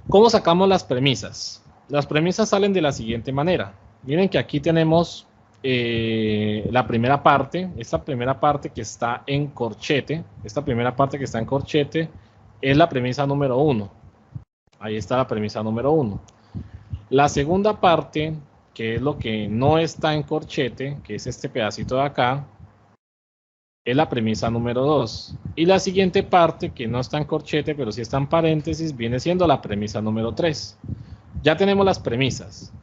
¿Cómo sacamos las premisas? Las premisas salen de la siguiente manera. Miren que aquí tenemos la primera parte, esta primera parte que está en corchete, es la premisa número 1. Ahí está la premisa número 1. La segunda parte, que es lo que no está en corchete, que es este pedacito de acá, es la premisa número 2. Y la siguiente parte, que no está en corchete, pero sí está en paréntesis, viene siendo la premisa número 3. Ya tenemos las premisas.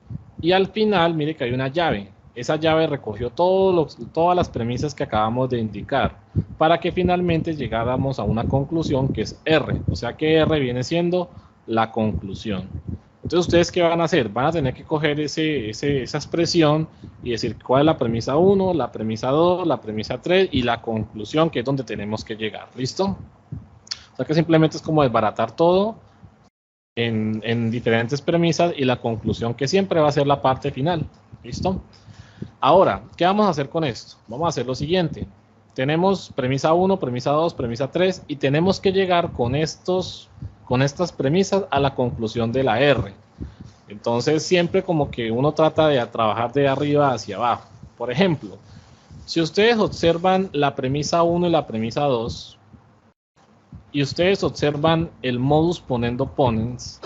Y al final, mire que hay una llave. Esa llave recogió todas las premisas que acabamos de indicar, para que finalmente llegáramos a una conclusión que es R. O sea que R viene siendo la conclusión. Entonces, ¿ustedes qué van a hacer? Van a tener que coger esa expresión y decir cuál es la premisa 1, la premisa 2, la premisa 3 y la conclusión, que es donde tenemos que llegar. ¿Listo? O sea que simplemente es como desbaratar todo en diferentes premisas y la conclusión, que siempre va a ser la parte final. ¿Listo? Ahora, ¿qué vamos a hacer con esto? Vamos a hacer lo siguiente. Tenemos premisa 1, premisa 2, premisa 3 y tenemos que llegar con estas premisas a la conclusión de la R. Entonces siempre como que uno trata de trabajar de arriba hacia abajo. Por ejemplo, si ustedes observan la premisa 1 y la premisa 2 y ustedes observan el modus ponendo ponens,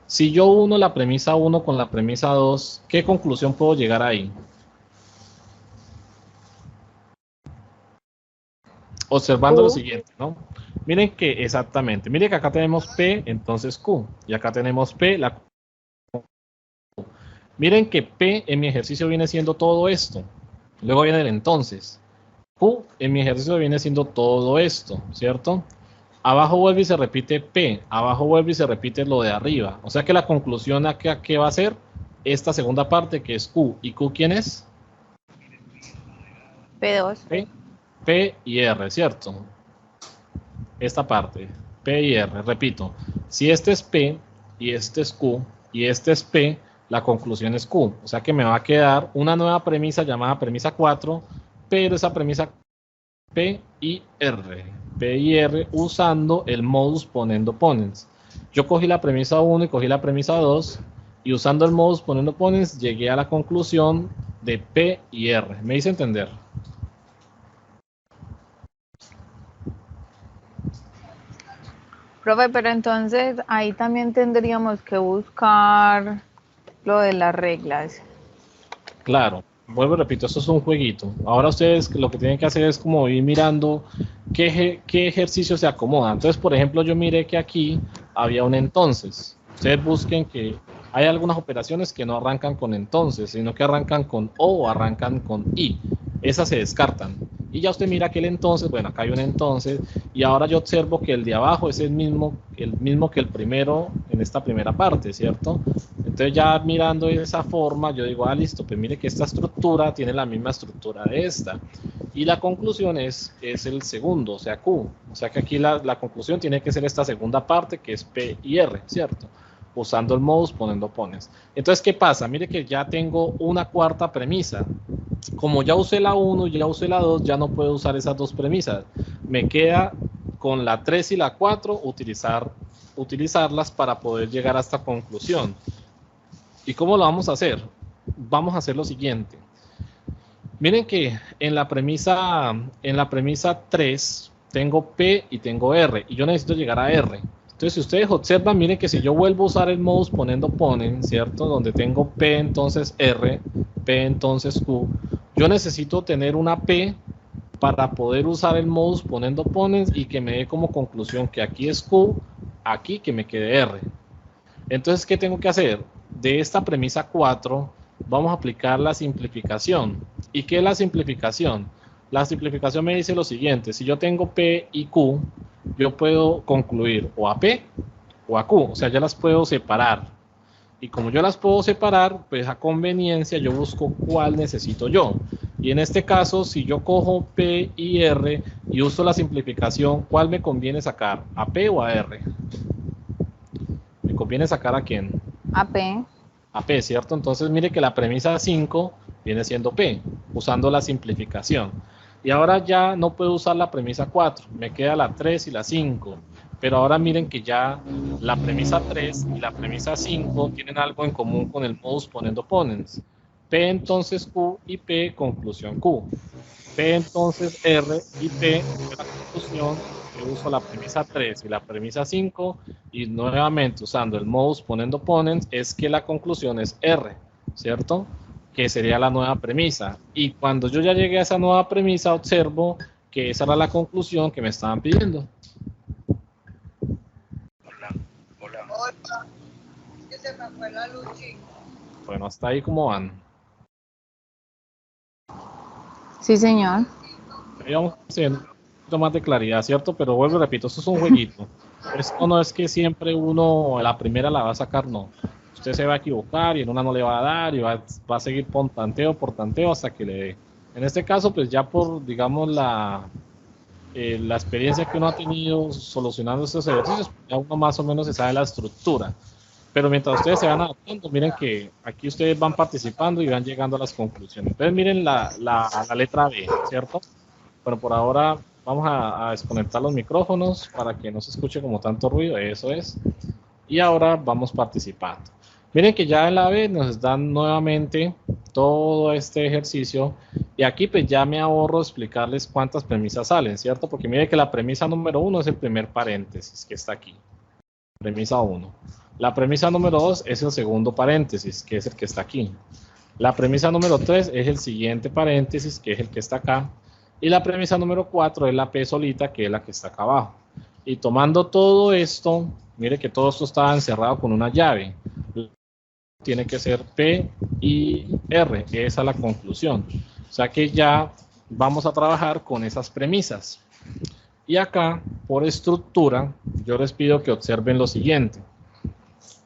si yo uno la premisa 1 con la premisa 2, ¿qué conclusión puedo llegar ahí? Observando lo siguiente, ¿no? Miren que exactamente, miren que acá tenemos P, entonces Q, y acá tenemos P, la Q. Miren que P en mi ejercicio viene siendo todo esto, luego viene el entonces. Q en mi ejercicio viene siendo todo esto, ¿cierto? Abajo vuelve y se repite P, abajo vuelve y se repite lo de arriba. O sea que la conclusión acá, ¿qué va a ser? Esta segunda parte que es Q. ¿Y Q quién es? P2. P y R, ¿cierto? Esta parte, P y R, repito. Si este es P y este es Q y este es P, la conclusión es Q. O sea que me va a quedar una nueva premisa llamada premisa 4, pero esa premisa P y R usando el modus ponendo ponens. Yo cogí la premisa 1 y cogí la premisa 2 y usando el modus ponendo ponens llegué a la conclusión de P y R. ¿Me hice entender? Profe, pero entonces ahí también tendríamos que buscar lo de las reglas. Claro, vuelvo y repito, esto es un jueguito. Ahora ustedes lo que tienen que hacer es como ir mirando qué ejercicio se acomoda. Entonces, por ejemplo, yo miré que aquí había un entonces. Ustedes busquen que hay algunas operaciones que no arrancan con entonces, sino que arrancan con o arrancan con y. Esas se descartan. Y ya usted mira que el entonces, bueno, acá hay un entonces, y ahora yo observo que el de abajo es el mismo que el primero en esta primera parte, ¿cierto? Entonces ya mirando de esa forma, yo digo, listo, pues mire que esta estructura tiene la misma estructura de esta. Y la conclusión es el segundo, o sea, Q. O sea que aquí la conclusión tiene que ser esta segunda parte, que es P y R, ¿cierto? Usando el modus ponendo ponens. Entonces, ¿qué pasa? Mire que ya tengo una cuarta premisa. Como ya usé la 1 y ya usé la 2, ya no puedo usar esas dos premisas. Me queda con la 3 y la 4 utilizarlas para poder llegar a esta conclusión. ¿Y cómo lo vamos a hacer? vamos a hacer lo siguiente. Miren que en la premisa 3 tengo P y tengo R, y yo necesito llegar a R. Entonces, si ustedes observan, miren que si yo vuelvo a usar el mouse poniendo ponen, ¿cierto? Donde tengo P, entonces R, P, entonces Q, yo necesito tener una P para poder usar el mouse poniendo ponen y que me dé como conclusión que aquí es Q, aquí que me quede R. Entonces, ¿qué tengo que hacer? De esta premisa 4, vamos a aplicar la simplificación. ¿Y qué es la simplificación? La simplificación me dice lo siguiente: si yo tengo P y Q, yo puedo concluir o a P o a Q, o sea, ya las puedo separar. Y como yo las puedo separar, pues a conveniencia yo busco cuál necesito yo. Y en este caso, si yo cojo P y R y uso la simplificación, ¿cuál me conviene sacar? ¿A P o a R? ¿Me conviene sacar a quién? A P. A P, ¿cierto? Entonces mire que la premisa 5 viene siendo P, usando la simplificación. Y ahora ya no puedo usar la premisa 4, me queda la 3 y la 5. Pero ahora miren que ya la premisa 3 y la premisa 5 tienen algo en común con el mouse poniendo ponens. P entonces Q y P conclusión Q. P entonces R y P la conclusión. Yo uso la premisa 3 y la premisa 5 y nuevamente usando el mouse poniendo ponens es que la conclusión es R, ¿cierto? Que sería la nueva premisa. Y cuando yo ya llegué a esa nueva premisa, observo que esa era la conclusión que me estaban pidiendo. Hola, es que se me fue la luz, chico. Bueno, hasta ahí cómo van. Sí, señor. Ahí vamos haciendo un poquito más de claridad, ¿cierto? Pero vuelvo y repito, esto es un jueguito. Esto no es que siempre uno la primera la va a sacar, no. Usted se va a equivocar y en una no le va a dar y va a seguir por tanteo hasta que le dé. En este caso, pues ya por, digamos, la experiencia que uno ha tenido solucionando estos ejercicios, ya uno más o menos se sabe la estructura. Pero mientras ustedes se van adaptando, miren que aquí ustedes van participando y van llegando a las conclusiones. Entonces miren la letra B, ¿cierto? Bueno, por ahora vamos a desconectar los micrófonos para que no se escuche como tanto ruido, eso es. Y ahora vamos participando. Miren que ya en la B nos dan nuevamente todo este ejercicio y aquí pues ya me ahorro explicarles cuántas premisas salen, ¿cierto? Porque miren que la premisa número 1 es el primer paréntesis que está aquí. Premisa 1. La premisa número 2 es el segundo paréntesis, que es el que está aquí. La premisa número 3 es el siguiente paréntesis, que es el que está acá. Y la premisa número 4 es la P solita, que es la que está acá abajo. Y tomando todo esto, mire que todo esto está encerrado con una llave. Tiene que ser P y R, esa es la conclusión. O sea que ya vamos a trabajar con esas premisas. Y acá, por estructura, yo les pido que observen lo siguiente.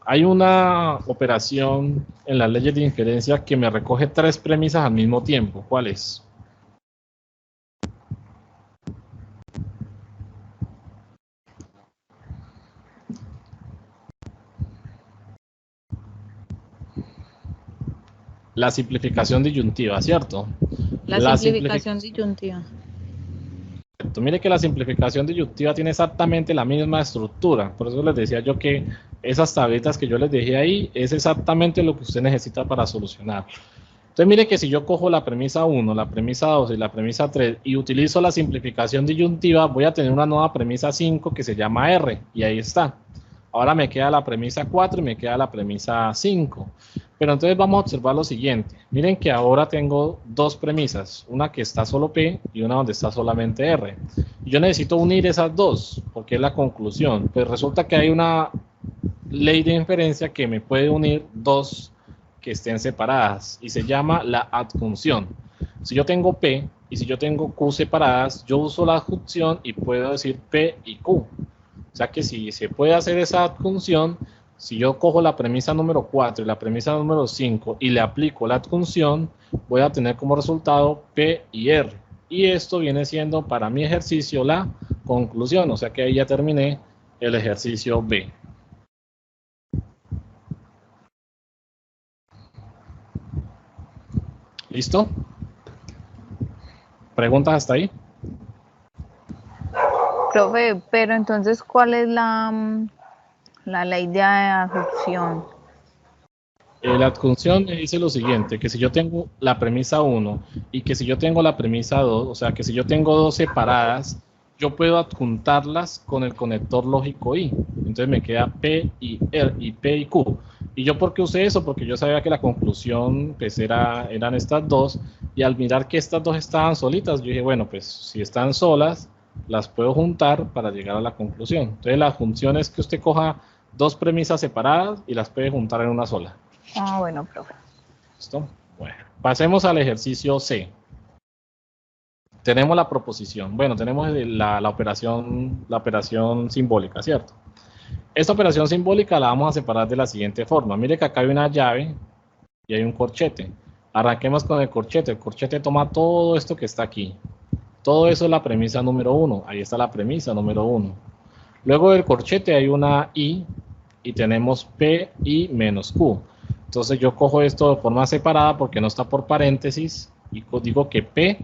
Hay una operación en las leyes de inferencia que me recoge 3 premisas al mismo tiempo. ¿Cuál es? La simplificación disyuntiva, ¿cierto? La simplificación disyuntiva. Mire que la simplificación disyuntiva tiene exactamente la misma estructura. Por eso les decía yo que esas tablitas que yo les dejé ahí es exactamente lo que usted necesita para solucionar. Entonces mire que si yo cojo la premisa 1, la premisa 2 y la premisa 3 y utilizo la simplificación disyuntiva, voy a tener una nueva premisa 5 que se llama R y ahí está. Ahora me queda la premisa 4 y me queda la premisa 5. Pero entonces vamos a observar lo siguiente. Miren que ahora tengo 2 premisas. Una que está solo P y una donde está solamente R. Y yo necesito unir esas dos porque es la conclusión. Pues resulta que hay una ley de inferencia que me puede unir 2 que estén separadas. Y se llama la adjunción. Si yo tengo P y si yo tengo Q separadas, yo uso la adjunción y puedo decir P y Q. O sea que si se puede hacer esa adjunción, si yo cojo la premisa número 4 y la premisa número 5 y le aplico la adjunción, voy a tener como resultado P y R. Y esto viene siendo para mi ejercicio la conclusión. O sea que ahí ya terminé el ejercicio B. ¿Listo? ¿Preguntas hasta ahí? Profe, pero entonces, ¿cuál es la ley de adjunción? La adjunción me dice lo siguiente, que si yo tengo la premisa 1 y que si yo tengo la premisa 2, o sea, que si yo tengo dos separadas, yo puedo adjuntarlas con el conector lógico I. Entonces me queda P y R y P y Q. ¿Y yo por qué usé eso? Porque yo sabía que la conclusión pues eran estas dos, y al mirar que estas dos estaban solitas, yo dije, bueno, pues si están solas, las puedo juntar para llegar a la conclusión. Entonces la función es que usted coja dos premisas separadas y las puede juntar en una sola. Ah, bueno, profe. ¿Listo? Bueno, pasemos al ejercicio C. Tenemos la proposición. Bueno, tenemos la operación simbólica, ¿cierto? Esta operación simbólica la vamos a separar de la siguiente forma. Mire que acá hay una llave y hay un corchete. Arranquemos con el corchete. El corchete toma todo esto que está aquí. Todo eso es la premisa número 1. Ahí está la premisa número 1. Luego del corchete hay una I y tenemos P y menos Q. Entonces yo cojo esto de forma separada porque no está por paréntesis y digo que P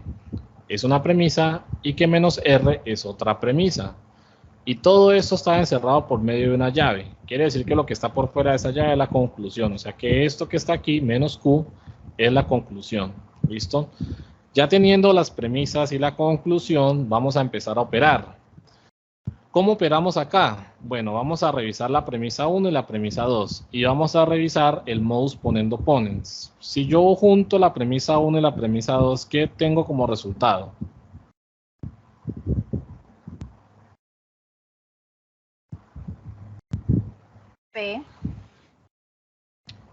es una premisa y que menos R es otra premisa. Y todo esto está encerrado por medio de una llave. Quiere decir que lo que está por fuera de esa llave es la conclusión. O sea que esto que está aquí, menos Q, es la conclusión. ¿Listo? Ya teniendo las premisas y la conclusión, vamos a empezar a operar. ¿Cómo operamos acá? Bueno, vamos a revisar la premisa 1 y la premisa 2. Y vamos a revisar el modus ponendo ponens. Si yo junto la premisa 1 y la premisa 2, ¿qué tengo como resultado? P.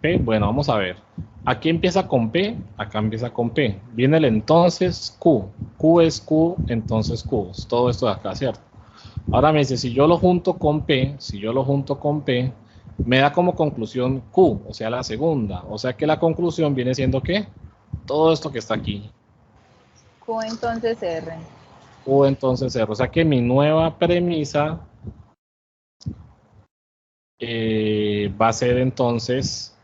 P, bueno, vamos a ver. Aquí empieza con P, acá empieza con P. Viene el entonces Q. Q es Q, entonces Q. Es todo esto de acá, ¿cierto? Ahora me dice, si yo lo junto con P, me da como conclusión Q, o sea, la segunda. O sea que la conclusión viene siendo ¿qué? Todo esto que está aquí. Q entonces R. Q entonces R. O sea que mi nueva premisa va a ser entonces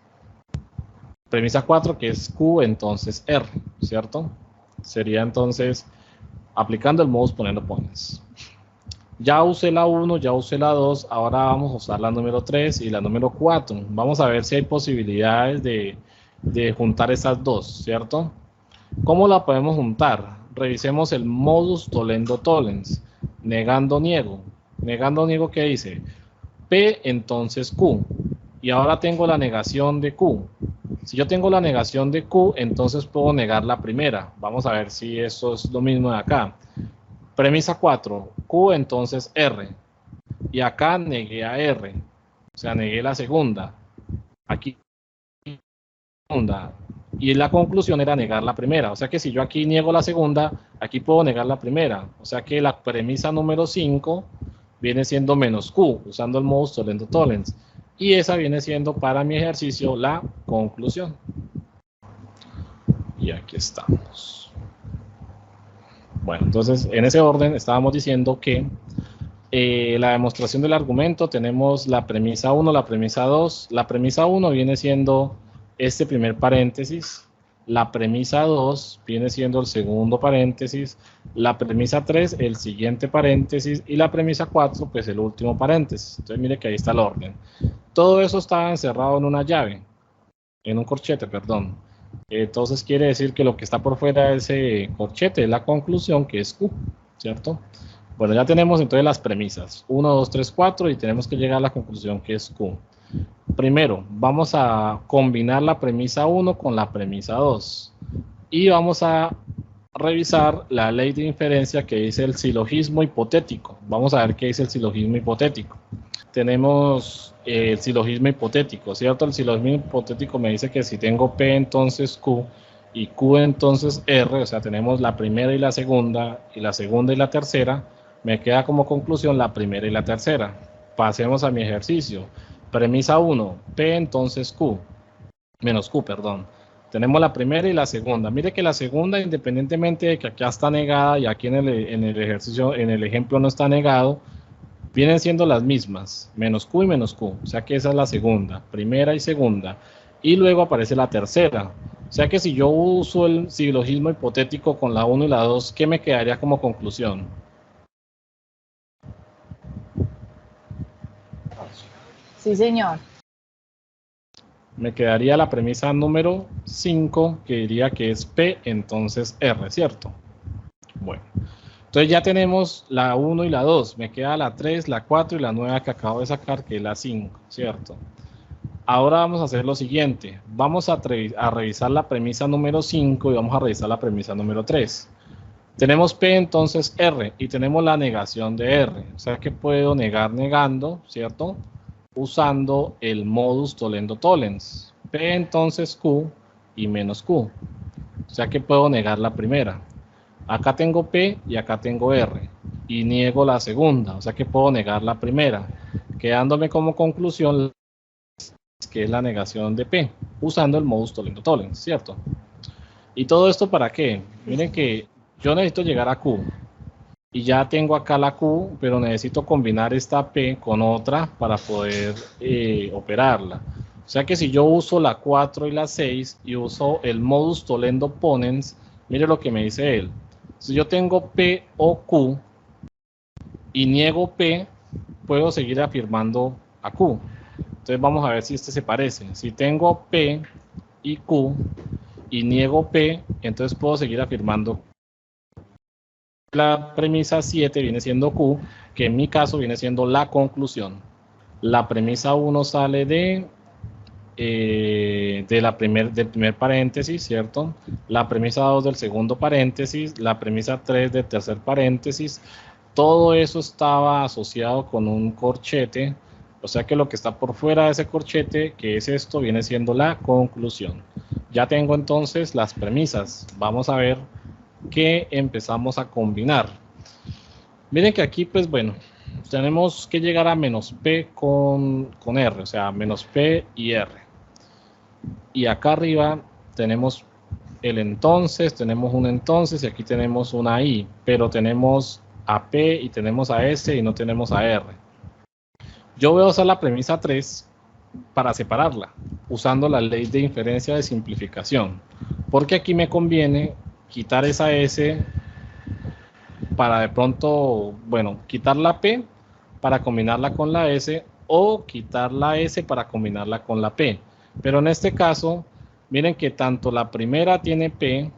premisa 4, que es Q entonces R, ¿cierto? Sería entonces aplicando el modus ponendo ponens. Ya usé la 1, ya usé la 2, ahora vamos a usar la número 3 y la número 4. Vamos a ver si hay posibilidades de juntar esas dos, ¿cierto? ¿Cómo la podemos juntar? Revisemos el modus tollendo tollens. Negando niego. Negando niego, ¿qué dice? P entonces Q. Y ahora tengo la negación de Q. Si yo tengo la negación de Q, entonces puedo negar la primera. Vamos a ver si eso es lo mismo de acá. Premisa 4, Q entonces R. Y acá negué a R. O sea, negué la segunda. Aquí segunda. Y la conclusión era negar la primera. O sea que si yo aquí niego la segunda, aquí puedo negar la primera. O sea que la premisa número 5 viene siendo menos Q, usando el modus tollendo tollens. Y esa viene siendo para mi ejercicio la conclusión. Y aquí estamos. Bueno, entonces en ese orden estábamos diciendo que la demostración del argumento tenemos la premisa 1, la premisa 2. La premisa 1 viene siendo este primer paréntesis. La premisa 2 viene siendo el segundo paréntesis. La premisa 3 el siguiente paréntesis. Y la premisa 4 pues el último paréntesis. Entonces mire que ahí está el orden. Todo eso está encerrado en una llave. En un corchete, perdón. Entonces quiere decir que lo que está por fuera de ese corchete es la conclusión, que es Q, ¿cierto? Bueno, ya tenemos entonces las premisas. 1, 2, 3, 4 y tenemos que llegar a la conclusión, que es Q. Primero, vamos a combinar la premisa 1 con la premisa 2. Y vamos a revisar la ley de inferencia que dice el silogismo hipotético. Vamos a ver qué dice el silogismo hipotético. Tenemos el silogismo hipotético, ¿cierto? El silogismo hipotético me dice que si tengo P entonces Q y Q entonces R, o sea, tenemos la primera y la segunda y la tercera, me queda como conclusión la primera y la tercera. Pasemos a mi ejercicio. Premisa 1, P entonces Q, menos Q, perdón. Tenemos la primera y la segunda. Mire que la segunda, independientemente de que acá está negada y aquí en el ejercicio, en el ejemplo no está negado, vienen siendo las mismas, menos Q y menos Q. O sea que esa es la segunda, primera y segunda. Y luego aparece la tercera. O sea que si yo uso el silogismo hipotético con la 1 y la 2, ¿qué me quedaría como conclusión? Sí, señor. me quedaría la premisa número 5, que diría que es P, entonces R, ¿cierto? Bueno, entonces ya tenemos la 1 y la 2, me queda la 3, la 4 y la 9 que acabo de sacar, que es la 5, ¿cierto? Ahora vamos a hacer lo siguiente, vamos a revisar la premisa número 5 y vamos a revisar la premisa número 3. Tenemos P, entonces R, y tenemos la negación de R, o sea que puedo negar negando, ¿cierto? Usando el modus tollendo tollens, P entonces Q y menos Q, o sea que puedo negar la primera. Acá tengo P y acá tengo R, y niego la segunda, o sea que puedo negar la primera, quedándome como conclusión que es la negación de P, usando el modus tollendo tollens, ¿cierto? ¿Y todo esto para qué? Miren que yo necesito llegar a Q, y ya tengo acá la Q, pero necesito combinar esta P con otra para poder operarla. O sea que si yo uso la 4 y la 6 y uso el modus tollendo ponens, mire lo que me dice él. Si yo tengo P o Q y niego P, puedo seguir afirmando a Q. Entonces vamos a ver si este se parece. Si tengo P y Q y niego P, entonces puedo seguir afirmando. La premisa 7 viene siendo Q, que en mi caso viene siendo la conclusión. La premisa 1 sale del primer paréntesis, ¿cierto? La premisa 2 del segundo paréntesis, la premisa 3 del tercer paréntesis. Todo eso estaba asociado con un corchete, o sea que lo que está por fuera de ese corchete, que es esto, viene siendo la conclusión. Ya tengo entonces las premisas. Vamos a ver que empezamos a combinar. Miren que aquí, pues bueno, tenemos que llegar a menos P con R, o sea, menos P y R. Y acá arriba tenemos el entonces, tenemos un entonces y aquí tenemos una I, pero tenemos a P y tenemos a S y no tenemos a R. Yo voy a usar la premisa 3 para separarla, usando la ley de inferencia de simplificación, porque aquí me conviene quitar esa S para de pronto, bueno, quitar la P para combinarla con la S o quitar la S para combinarla con la P. Pero en este caso, miren que tanto la primera tiene P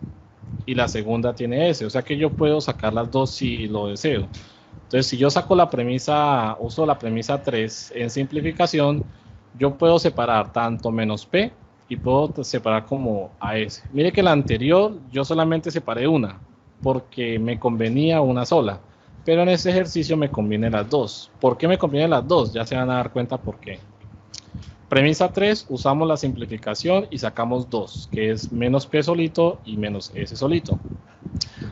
y la segunda tiene S, o sea que yo puedo sacar las dos si lo deseo. Entonces, si yo saco la premisa, uso la premisa 3 en simplificación, yo puedo separar tanto menos P y puedo separar como a S. Mire que la anterior yo solamente separé una, porque me convenía una sola. Pero en este ejercicio me conviene las dos. ¿Por qué me conviene las dos? Ya se van a dar cuenta por qué. Premisa 3, usamos la simplificación y sacamos 2, que es menos P solito y menos S solito.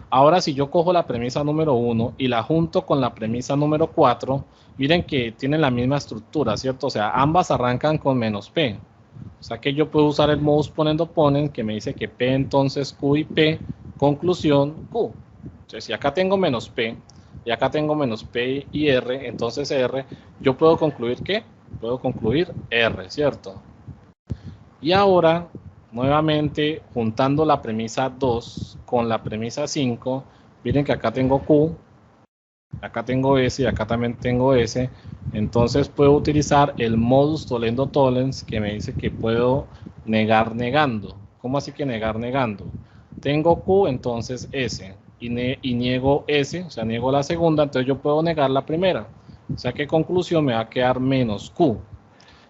Ahora si yo cojo la premisa número 1 y la junto con la premisa número 4, miren que tienen la misma estructura, ¿cierto? O sea, ambas arrancan con menos P. O sea que yo puedo usar el modus ponendo ponens, que me dice que P entonces Q y P, conclusión Q. Entonces si acá tengo menos P y acá tengo menos P y R, entonces R, yo puedo concluir ¿qué? Puedo concluir R, ¿cierto? Y ahora, nuevamente, juntando la premisa 2 con la premisa 5, miren que acá tengo Q, acá tengo S y acá también tengo S, entonces puedo utilizar el modus tollendo tollens que me dice que puedo negar negando. ¿Cómo así que negar negando? Tengo Q, entonces S, y niego S, o sea, niego la segunda, entonces yo puedo negar la primera. O sea que conclusión me va a quedar menos Q.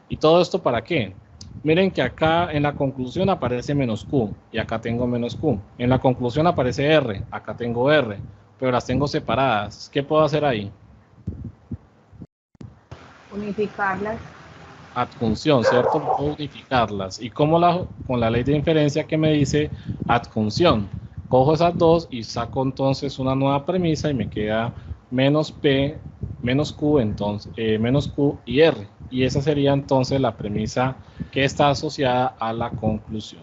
¿Y todo esto para qué? Miren que acá en la conclusión aparece menos Q y acá tengo menos Q. En la conclusión aparece R, acá tengo R, pero las tengo separadas. ¿Qué puedo hacer ahí? Unificarlas. Adjunción, ¿cierto? Puedo unificarlas. ¿Y cómo con la ley de inferencia que me dice adjunción? Cojo esas dos y saco entonces una nueva premisa y me queda menos P, menos Q, entonces, menos Q y R. Y esa sería entonces la premisa que está asociada a la conclusión.